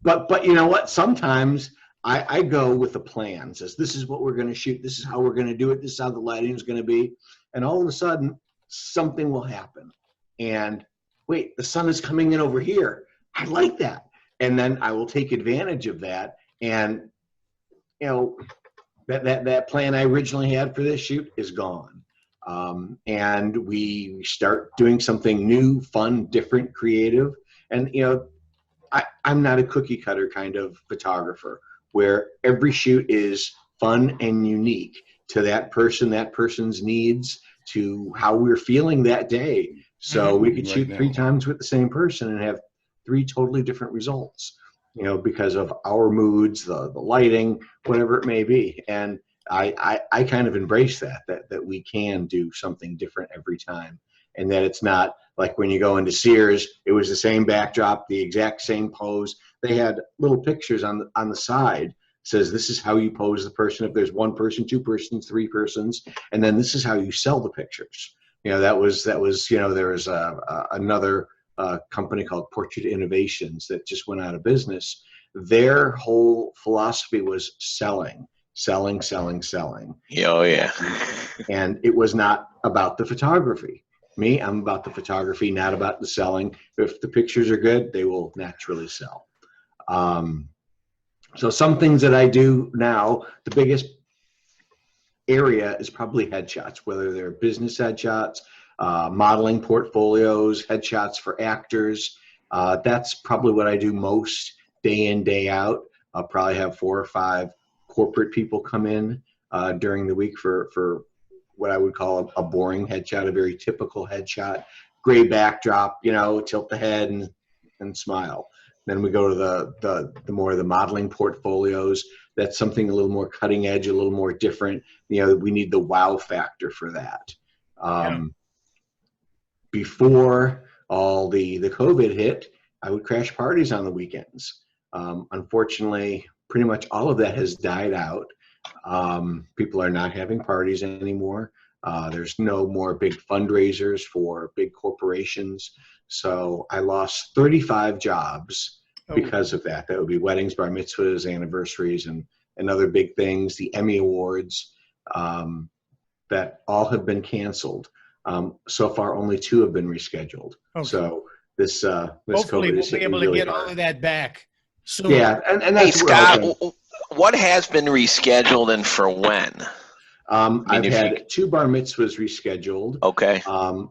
But you know what? Sometimes I go with a plan. Says, this is what we're going to shoot. This is how we're going to do it. This is how the lighting is going to be. And all of a sudden, something will happen. And wait, the sun is coming in over here. I like that. And then I will take advantage of that. And, that plan I originally had for this shoot is gone. And we start doing something new, fun, different, creative. And, I'm not a cookie cutter kind of photographer where every shoot is fun and unique to that person, that person's needs, to how we're feeling that day. So we could shoot 3 times with the same person and have 3 totally different results, because of our moods, the lighting, whatever it may be. And I kind of embrace that we can do something different every time. And that it's not like when you go into Sears, it was the same backdrop, the exact same pose. They had little pictures on the side. Says this is how you pose the person if there's 1 person, 2 persons, 3 persons, and then this is how you sell the pictures. That was there was another company called Portrait Innovations that just went out of business. Their whole philosophy was selling. Oh yeah. And it was not about the photography. Me, I'm about the photography, not about the selling. If the pictures are good, they will naturally sell. So some things that I do now, the biggest area is probably headshots, whether they're business headshots, modeling portfolios, headshots for actors. That's probably what I do most day in, day out. I'll probably have 4 or 5 corporate people come in during the week for what I would call a boring headshot, a very typical headshot, gray backdrop, tilt the head and smile. Then we go to the more of the modeling portfolios. That's something a little more cutting edge, a little more different. We need the wow factor for that. Before all the COVID hit, I would crash parties on the weekends. Unfortunately, pretty much all of that has died out. People are not having parties anymore. There's no more big fundraisers for big corporations. So I lost 35 jobs because of that. That would be weddings, bar mitzvahs, anniversaries, and other big things, the Emmy Awards, that all have been canceled. So far, only 2 have been rescheduled. Okay. So this Hopefully COVID we'll is be hitting able me to really get all hard. of that back soon. Yeah, and Hey, that's what we're Scott, hoping. what has been rescheduled and for when? I've if had 2 bar mitzvahs rescheduled. Okay.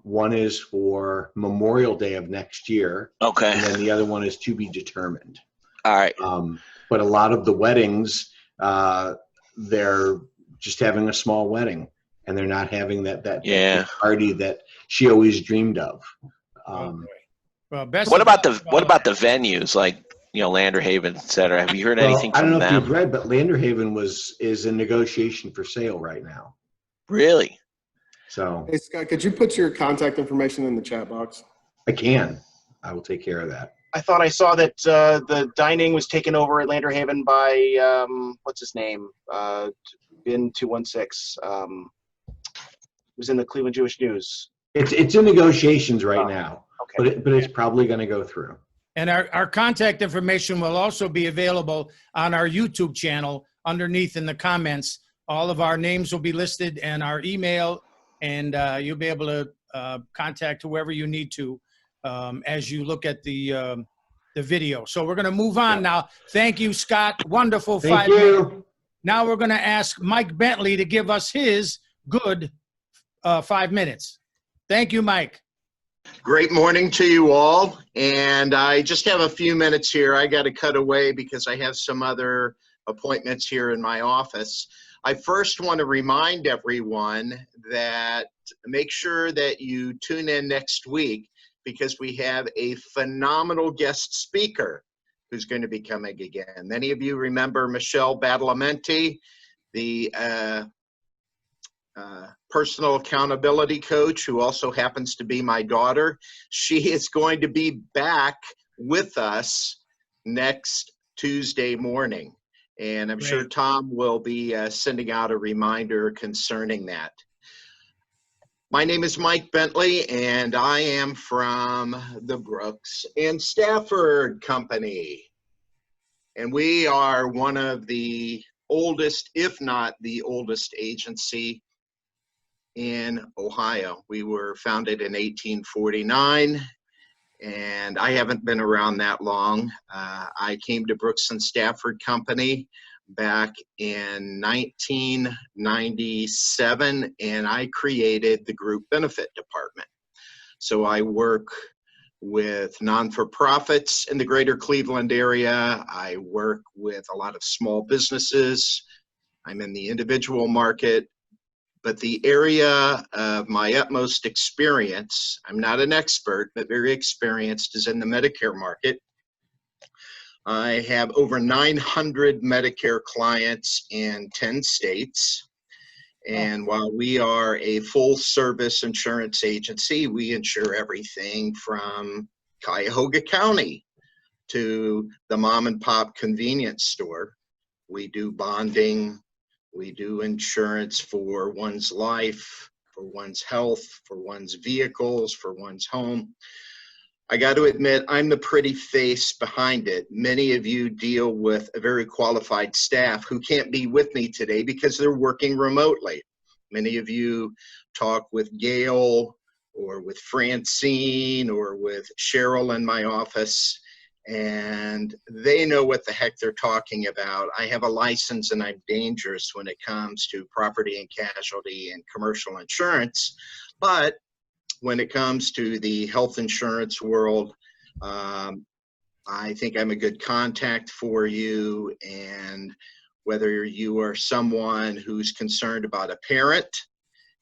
One is for Memorial Day of next year, Okay. and then the other one is to be determined. All right. But a lot of the weddings, they're just having a small wedding, and they're not having that big party that she always dreamed of. Well, best What of about luck the venues like Lander Haven, et cetera? Have you heard Well, anything I don't from know if them? you've read, but Lander Haven is in negotiation for sale right now. Really? So Hey, Scott, could you put your contact information in the chat box? I will take care of that. I thought I saw that the dining was taken over at Lander Haven by what's his name? Bin 216. Was in the Cleveland Jewish News. It's in negotiations right now, Okay. but it's probably going to go through. And our contact information will also be available on our YouTube channel underneath in the comments. All of our names will be listed and our email, and you'll be able to contact whoever you need to as you look at the video. So we're going to move on now. Thank you, Scott. Wonderful. Thank 5 minutes. you. Now we're going to ask Mike Bentley to give us his good 5 minutes. Thank you, Mike. Great morning to you all. And I just have a few minutes here. I got to cut away because I have some other appointments here in my office. I first want to remind everyone that make sure that you tune in next week because we have a phenomenal guest speaker who's going to be coming again. Many of you remember Michelle Badalamenti, the personal accountability coach who also happens to be my daughter. She is going to be back with us next Tuesday morning. And I'm sure Tom will be sending out a reminder concerning that. My name is Mike Bentley, and I am from the Brooks and Stafford Company. And we are one of the oldest, if not the oldest agency in Ohio. We were founded in 1849, and I haven't been around that long. I came to Brooks and Stafford Company back in 1997, and I created the group benefit department. So I work with non-for-profits in the greater Cleveland area. I work with a lot of small businesses. I'm in the individual market. But the area of my utmost experience, I'm not an expert, but very experienced, is in the Medicare market. I have over 900 Medicare clients in 10 states. And while we are a full service insurance agency, we insure everything from Cuyahoga County to the mom and pop convenience store. We do bonding. We do insurance for one's life, for one's health, for one's vehicles, for one's home. I got to admit, I'm the pretty face behind it. Many of you deal with a very qualified staff who can't be with me today because they're working remotely. Many of you talk with Gail or with Francine or with Cheryl in my office, and they know what the heck they're talking about. I have a license and I'm dangerous when it comes to property and casualty and commercial insurance. But when it comes to the health insurance world, I think I'm a good contact for you. And whether you are someone who's concerned about a parent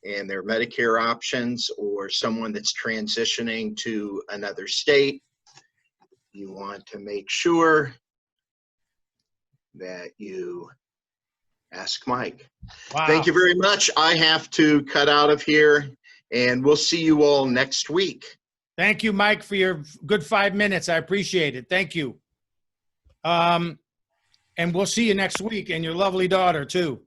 and their Medicare options or someone that's transitioning to another state, you want to make sure that you ask Mike. Wow. Thank you very much. I have to cut out of here, and we'll see you all next week. Thank you, Mike, for your good 5 minutes. I appreciate it. Thank you. And we'll see you next week, and your lovely daughter, too.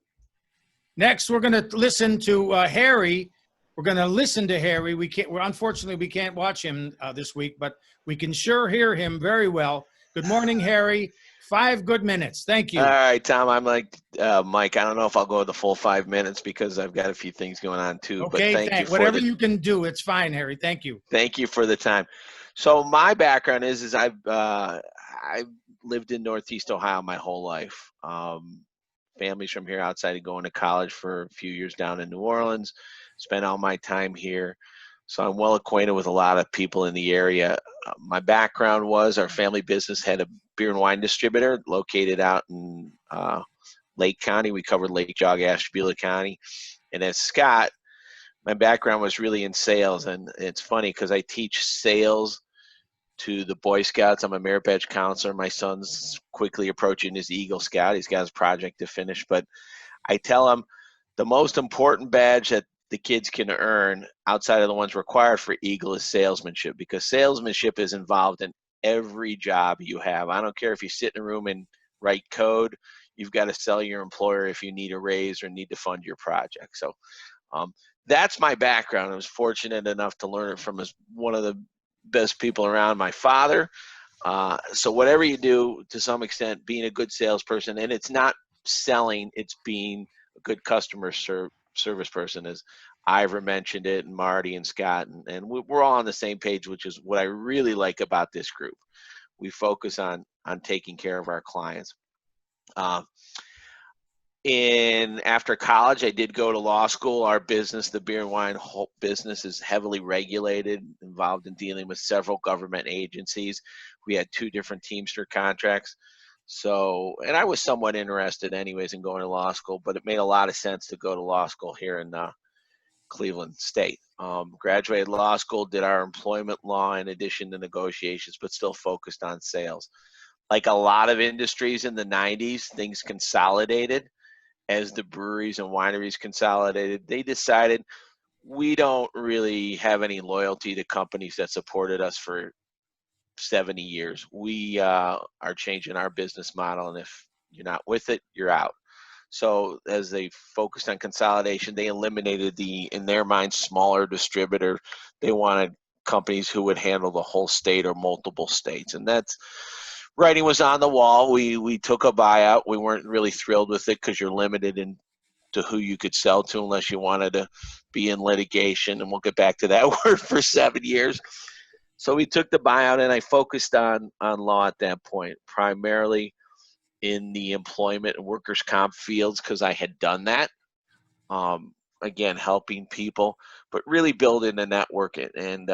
Next, we're going to listen to Harry. We're going to listen to Harry. Unfortunately, we can't watch him this week, but we can sure hear him very well. Good morning, Harry. 5 good minutes. Thank you. All right, Tom. I'm like Mike. I don't know if I'll go the full 5 minutes because I've got a few things going on too. Okay, but thank you for whatever you can do, it's fine, Harry. Thank you. Thank you for the time. So my background is I've lived in Northeast Ohio my whole life. Families from here outside of going to college for a few years down in New Orleans. Spent all my time here. So I'm well acquainted with a lot of people in the area. My background was our family business had a beer and wine distributor located out in Lake County. We covered Lake Geauga, Ashtabula County. And as Scott, my background was really in sales. And it's funny because I teach sales to the Boy Scouts. I'm a merit badge counselor. My son's quickly approaching his Eagle Scout. He's got his project to finish. But I tell him the most important badge that the kids can earn outside of the ones required for Eagle is salesmanship, because salesmanship is involved in every job you have. I don't care if you sit in a room and write code, you've got to sell your employer if you need a raise or need to fund your project. So that's my background. I was fortunate enough to learn it from one of the best people around, my father. So whatever you do, to some extent, being a good salesperson, and it's not selling, it's being a good customer service person, as Ivra mentioned it, and Marty and Scott, and we're all on the same page, which is what I really like about this group. We focus on taking care of our clients. After college, I did go to law school. Our business, the beer and wine business, is heavily regulated, involved in dealing with several government agencies. We had 2 different Teamster contracts. So, and I was somewhat interested anyways in going to law school, but it made a lot of sense to go to law school here in Cleveland State. Graduated law school, did our employment law in addition to negotiations, but still focused on sales. Like a lot of industries in the 90s, things consolidated. As the breweries and wineries consolidated, they decided we don't really have any loyalty to companies that supported us for 70 years. We are changing our business model, and if you're not with it, you're out. So as they focused on consolidation, they eliminated in their mind, smaller distributor. They wanted companies who would handle the whole state or multiple states, and that's writing was on the wall. We took a buyout. We weren't really thrilled with it because you're limited to who you could sell to unless you wanted to be in litigation, and we'll get back to that word for 7 years. So we took the buyout, and I focused on law at that point, primarily in the employment and workers' comp fields, because I had done that. Again, helping people, but really building a network. And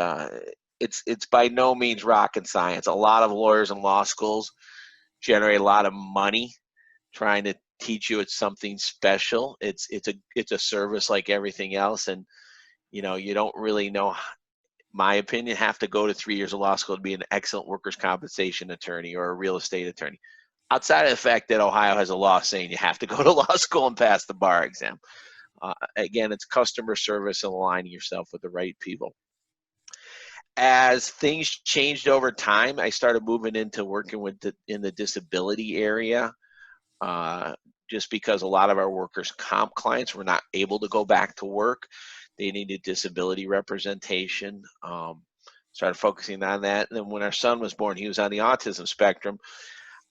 it's by no means rocket science. A lot of lawyers and law schools generate a lot of money trying to teach you it's something special. It's a service like everything else, and you don't really know, my opinion, have to go to 3 years of law school to be an excellent workers' compensation attorney or a real estate attorney. Outside of the fact that Ohio has a law saying you have to go to law school and pass the bar exam. Again, it's customer service and aligning yourself with the right people. As things changed over time, I started moving into working in the disability area, just because a lot of our workers' comp clients were not able to go back to work. They needed disability representation. Started focusing on that. And then when our son was born, he was on the autism spectrum.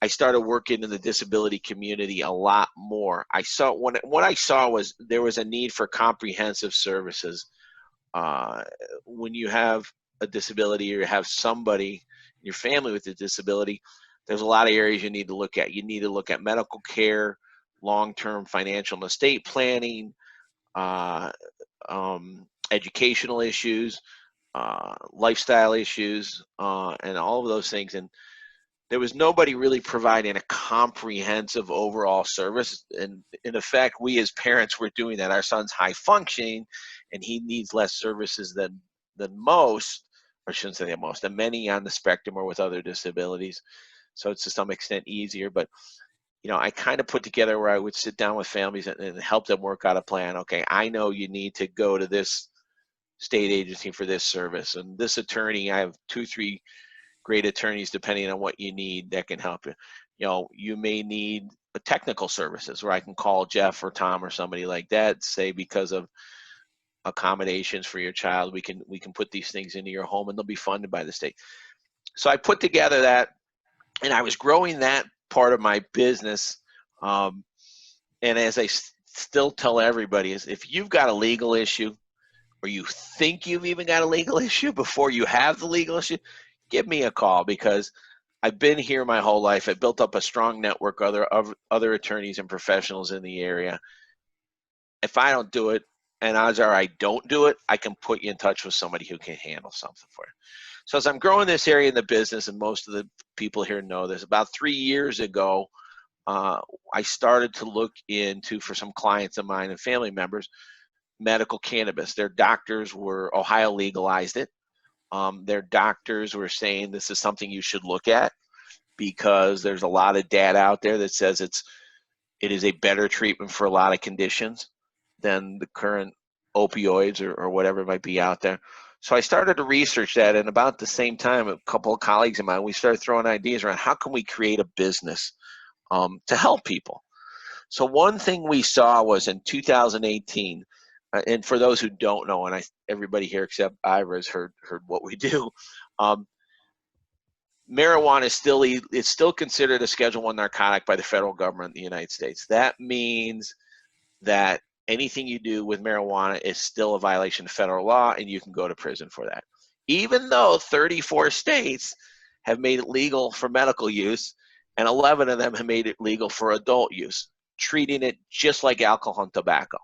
I started working in the disability community a lot more. What I saw was there was a need for comprehensive services. When you have a disability or you have somebody in your family with a disability, there's a lot of areas you need to look at. You need to look at medical care, long-term financial and estate planning, educational issues, lifestyle issues, and all of those things. And there was nobody really providing a comprehensive overall service. And in effect, we as parents were doing that. Our son's high functioning, and he needs less services than most, or I shouldn't say that most, than many on the spectrum or with other disabilities. So it's to some extent easier. But I kind of put together where I would sit down with families and help them work out a plan. Okay, I know you need to go to this state agency for this service, and this attorney, I have 2-3 great attorneys depending on what you need that can help you. You may need technical services where I can call Jeff or Tom or somebody like that, say because of accommodations for your child, we can put these things into your home and they'll be funded by the state. So I put together that, and I was growing that part of my business. And as I still tell everybody, is if you've got a legal issue, or you think you've even got a legal issue before you have the legal issue, give me a call, because I've been here my whole life. I built up a strong network of other attorneys and professionals in the area. If I don't do it, and odds are I don't do it, I can put you in touch with somebody who can handle something for you. So as I'm growing this area in the business, and most of the people here know this, about 3 years ago, I started to look into, for some clients of mine and family members, medical cannabis. Their doctors were, Ohio legalized it. Their doctors were saying this is something you should look at, because there's a lot of data out there that says it is a better treatment for a lot of conditions than the current opioids or whatever might be out there. So I started to research that, and about the same time, a couple of colleagues of mine, we started throwing ideas around how can we create a business to help people. So one thing we saw was in 2018, and for those who don't know, and everybody here except Ivra has heard what we do, marijuana is still considered a Schedule I narcotic by the federal government in the United States. That means that anything you do with marijuana is still a violation of federal law, and you can go to prison for that. Even though 34 states have made it legal for medical use, and 11 of them have made it legal for adult use, treating it just like alcohol and tobacco.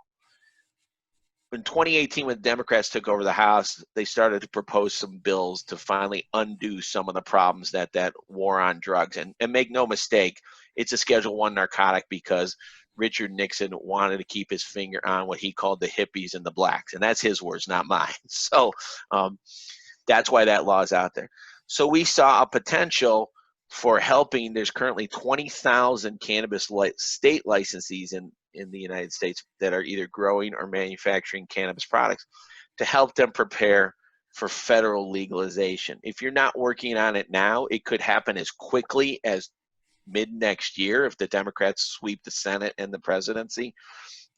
In 2018, when Democrats took over the House, they started to propose some bills to finally undo some of the problems that war on drugs. And make no mistake, it's a Schedule I narcotic because Richard Nixon wanted to keep his finger on what he called the hippies and the blacks. And that's his words, not mine. So that's why that law is out there. So we saw a potential for helping. There's currently 20,000 cannabis state licensees in the United States that are either growing or manufacturing cannabis products, to help them prepare for federal legalization. If you're not working on it now, it could happen as quickly as mid next year if the Democrats sweep the Senate and the presidency.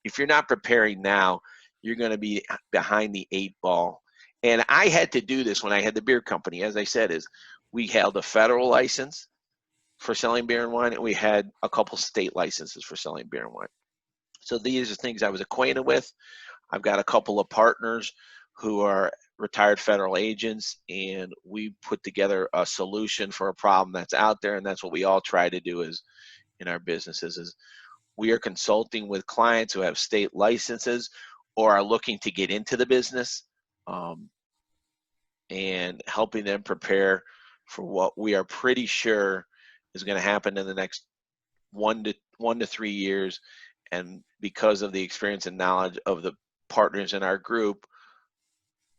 If you're not preparing now, you're going to be behind the 8 ball. And I had to do this when I had the beer company. As I said, we held a federal license for selling beer and wine, and we had a couple state licenses for selling beer and wine. So these are things I was acquainted with. I've got a couple of partners who are retired federal agents, and we put together a solution for a problem that's out there, and that's what we all try to do is in our businesses is we are consulting with clients who have state licenses or are looking to get into the business, and helping them prepare for what we are pretty sure is going to happen in the next 1 to 3 years. And because of the experience and knowledge of the partners in our group,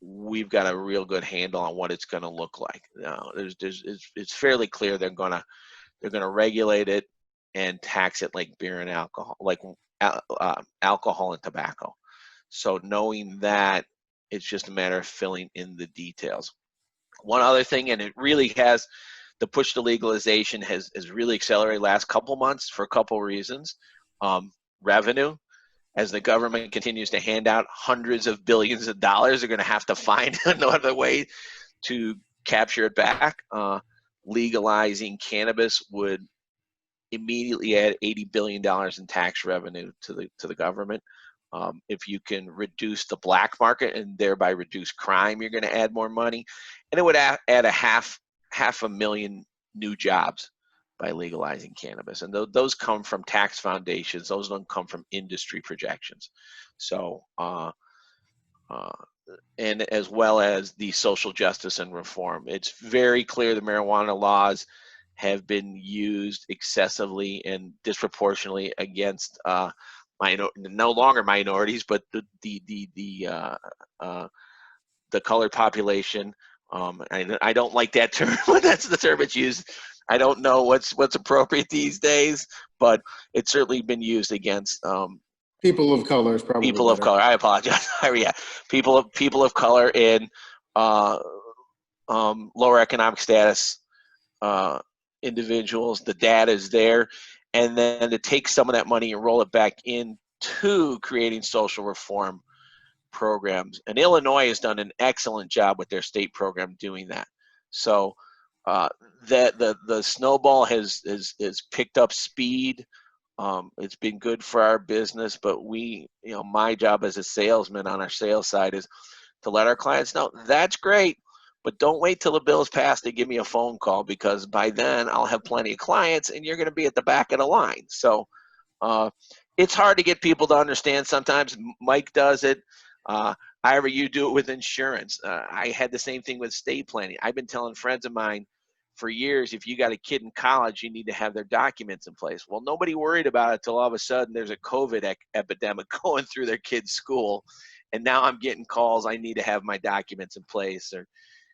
we've got a real good handle on what it's going to look like. Now, it's fairly clear they're going to regulate it and tax it like beer and alcohol, like alcohol and tobacco. So knowing that, it's just a matter of filling in the details. One other thing, and it really has, the push to legalization has really accelerated last couple months for a couple reasons. Revenue, as the government continues to hand out hundreds of billions of dollars, they're going to have to find another way to capture it back. Legalizing cannabis would immediately add $80 billion in tax revenue to the government. If you can reduce the black market and thereby reduce crime, you're going to add more money, and it would add a half a million new jobs by legalizing cannabis. And those come from tax foundations. Those don't come from industry projections. So, and as well as the social justice and reform. It's very clear the marijuana laws have been used excessively and disproportionately against no longer minorities, but the colored population. I don't like that term, but that's the term it's used. I don't know what's appropriate these days, but it's certainly been used against people of color is probably people of color. I apologize. Yeah, people of color in lower economic status individuals. The data is there, and then to take some of that money and roll it back into creating social reform programs. And Illinois has done an excellent job with their state program doing that. So that the snowball has picked up speed. It's been good for our business, but my job as a salesman on our sales side is to let our clients know that's great, but don't wait till the bill's passed to give me a phone call, because by then I'll have plenty of clients and you're going to be at the back of the line. So it's hard to get people to understand. Sometimes Mike does it. Ivra, you do it with insurance. I had the same thing with estate planning. I've been telling friends of mine for years, if you got a kid in college, you need to have their documents in place. Well, nobody worried about it till all of a sudden there's a COVID epidemic going through their kid's school. And now I'm getting calls, I need to have my documents in place, or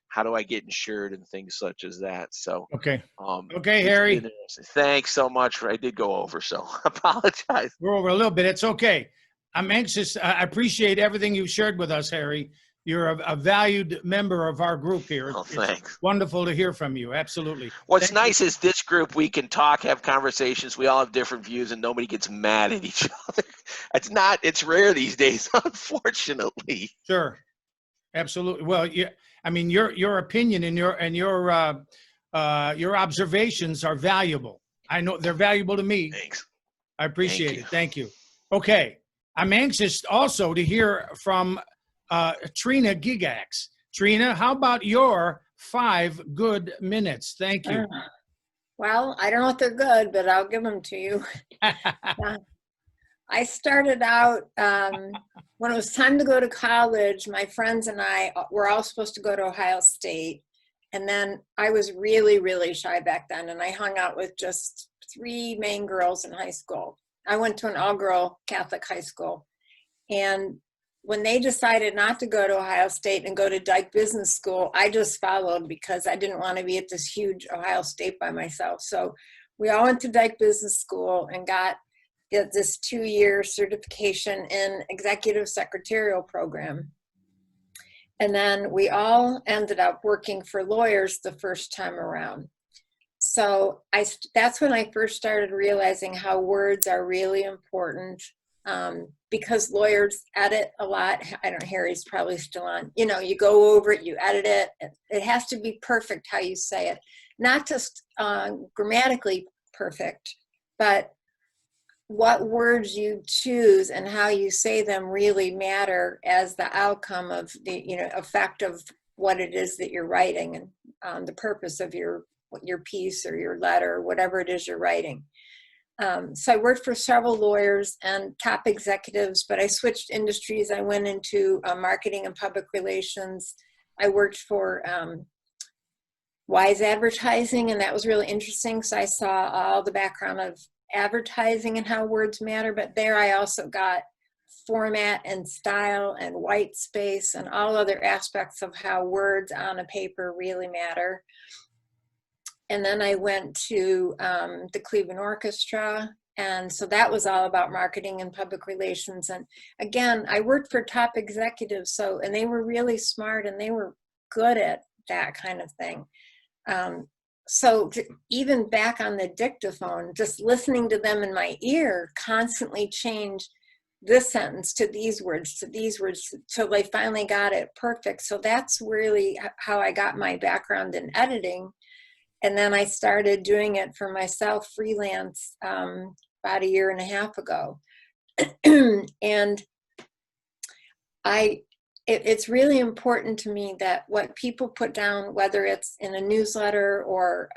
how do I get insured and things such as that. So, Okay. Okay, Harry. Thanks so much. I did go over, so I apologize. We're over a little bit. It's okay. I'm anxious. I appreciate everything you've shared with us, Harry. You're a valued member of our group here. Oh, thanks. It's wonderful to hear from you. Absolutely. What's nice is this group, we can talk, have conversations. We all have different views and nobody gets mad at each other. It's rare these days, unfortunately. Sure. Absolutely. Well, yeah, I mean, your opinion and your observations are valuable. I know they're valuable to me. Thanks. I appreciate it. Thank you. Okay. I'm anxious also to hear from Trina Gigax. Trina, how about your 5 good minutes? Thank you. Well, I don't know if they're good, but I'll give them to you. I started out, when it was time to go to college, my friends and I were all supposed to go to Ohio State. And then I was really, really shy back then. And I hung out with just 3 main girls in high school. I went to an all-girl Catholic high school. And when they decided not to go to Ohio State and go to Dyke Business School, I just followed because I didn't want to be at this huge Ohio State by myself. So we all went to Dyke Business School and got this 2-year certification in executive secretarial program. And then we all ended up working for lawyers the first time around. So that's when I first started realizing how words are really important. Because lawyers edit a lot. I don't know, Harry's probably still on. You go over it, you edit it. It has to be perfect how you say it. Not just grammatically perfect, but what words you choose and how you say them really matter as the outcome of the effect of what it is that you're writing and the purpose of your piece or your letter, whatever it is you're writing. So I worked for several lawyers and top executives, but I switched industries. I went into marketing and public relations. I worked for Wise Advertising, and that was really interesting. So I saw all the background of advertising and how words matter, but there I also got format and style and white space and all other aspects of how words on a paper really matter. And then I went to the Cleveland Orchestra. And so that was all about marketing and public relations. And again, I worked for top executives. And they were really smart and they were good at that kind of thing. So even back on the dictaphone, just listening to them in my ear constantly changed this sentence to these words, till they finally got it perfect. So that's really how I got my background in editing. And then I started doing it for myself freelance about 1.5 years ago. And it's really important to me that what people put down, whether it's in a newsletter or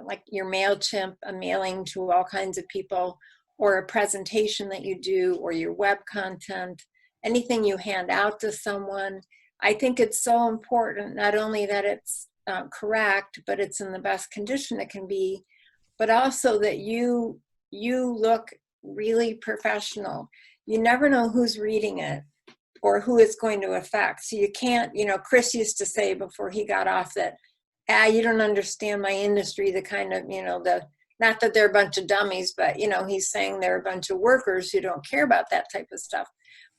like your MailChimp, a mailing to all kinds of people, or a presentation that you do, or your web content, anything you hand out to someone, I think it's so important, not only that it's correct, but it's in the best condition it can be, but also that you look really professional. You never know who's reading it or who it's going to affect. So you can't, Chris used to say before he got off that, you don't understand my industry, the kind of, not that they're a bunch of dummies, but, he's saying they're a bunch of workers who don't care about that type of stuff.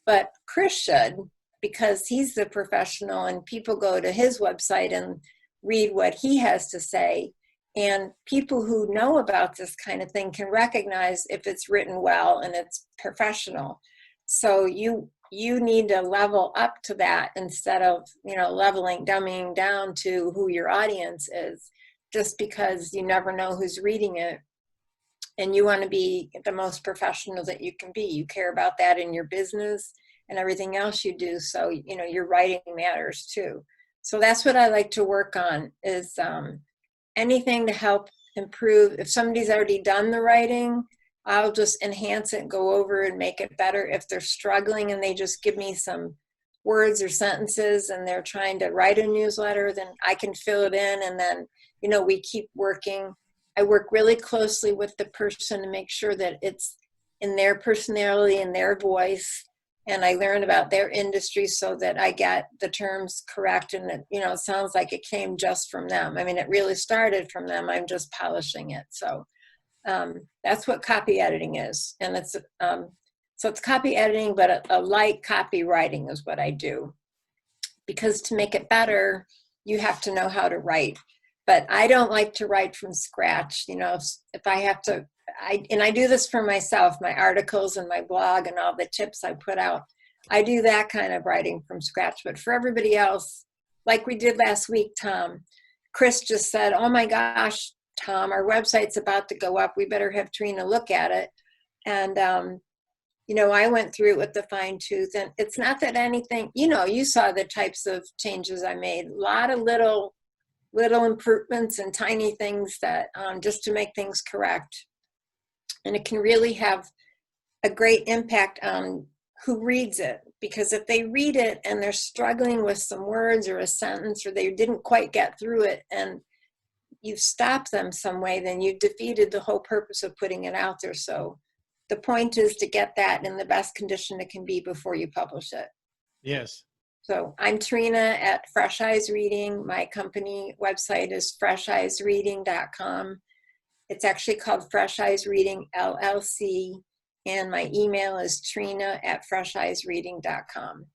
But Chris should, because he's the professional and people go to his website and read what he has to say. And people who know about this kind of thing can recognize if it's written well and it's professional. So you need to level up to that instead of, dumbing down to who your audience is, just because you never know who's reading it. And you want to be the most professional that you can be. You care about that in your business and everything else you do. So, your writing matters too. So that's what I like to work on, is anything to help improve. If somebody's already done the writing, I'll just enhance it, go over and make it better. If they're struggling and they just give me some words or sentences and they're trying to write a newsletter, then I can fill it in, and then, we keep working. I work really closely with the person to make sure that it's in their personality and their voice, and I learn about their industry so that I get the terms correct, and it, it sounds like it came just from them. I mean, it really started from them. I'm just polishing it. So that's what copy editing is. And it's so it's copy editing, but a light copywriting is what I do, because to make it better, you have to know how to write. But I don't like to write from scratch. If I have to, I do this for myself, my articles and my blog and all the tips I put out. I do that kind of writing from scratch. But for everybody else, like we did last week, Tom, Chris just said, "Oh my gosh, Tom, our website's about to go up. We better have Trina look at it." And, I went through it with the fine tooth, and it's not that anything, you saw the types of changes I made, a lot of little improvements and tiny things that just to make things correct. And it can really have a great impact on who reads it, because if they read it and they're struggling with some words or a sentence, or they didn't quite get through it and you've stopped them some way, then you've defeated the whole purpose of putting it out there. So the point is to get that in the best condition it can be before you publish it. Yes. So I'm Trina at Fresh Eyes Reading. My company website is fresheyesreading.com. It's actually called Fresh Eyes Reading LLC. And my email is trina@fresheyesreading.com.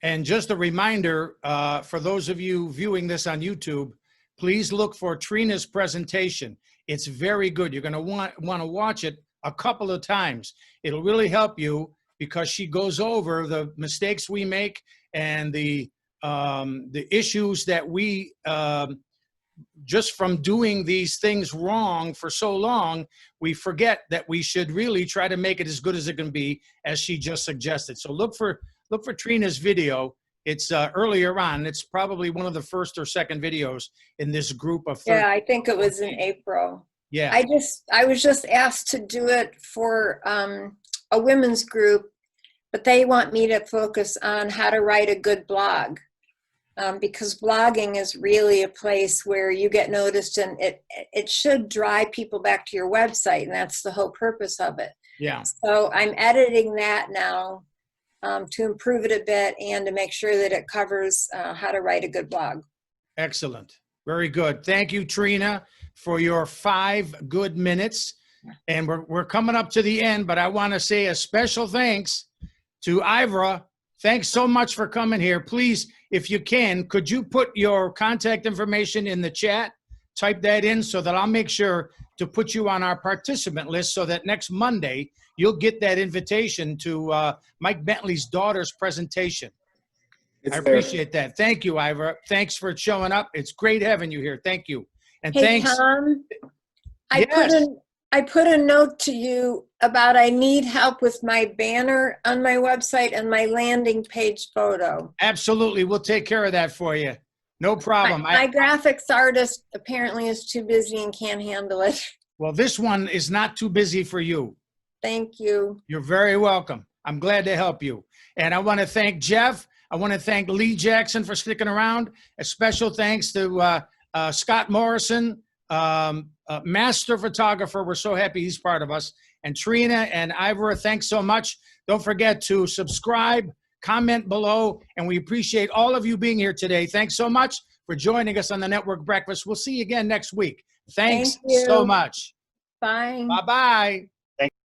And just a reminder, for those of you viewing this on YouTube, please look for Trina's presentation. It's very good. You're going to want to watch it a couple of times. It'll really help you, because she goes over the mistakes we make and the issues that we, just from doing these things wrong for so long, we forget that we should really try to make it as good as it can be, as she just suggested. So look for Trina's video. It's earlier on. It's probably one of the first or second videos in this group of 30. Yeah, I think it was in April. Yeah. I was just asked to do it for a women's group, but they want me to focus on how to write a good blog, because blogging is really a place where you get noticed, and it should drive people back to your website, and that's the whole purpose of it. Yeah. So I'm editing that now to improve it a bit and to make sure that it covers how to write a good blog. Excellent. Very good. Thank you, Trina, for your 5 good minutes. And we're coming up to the end, but I want to say a special thanks to Ivra. Thanks so much for coming here. Please, if you can, could you put your contact information in the chat? Type that in so that I'll make sure to put you on our participant list, so that next Monday you'll get that invitation to Mike Bentley's daughter's presentation. I appreciate that. Thank you, Ivra. Thanks for showing up. It's great having you here. Thank you. And Hey, thanks. Tom, Yes. I put a note to you about I need help with my banner on my website and my landing page photo. Absolutely. We'll take care of that for you. No problem. My graphics artist apparently is too busy and can't handle it. Well, this one is not too busy for you. Thank you. You're very welcome. I'm glad to help you. And I want to thank Jeff. I want to thank Lee Jackson for sticking around. A special thanks to Scott Morrison, master photographer. We're so happy he's part of us. And Trina and Ivra, thanks so much. Don't forget to subscribe, comment below, and we appreciate all of you being here today. Thanks so much for joining us on the Network Breakfast. We'll see you again next week. Thanks Thank you so much. Bye. Bye-bye.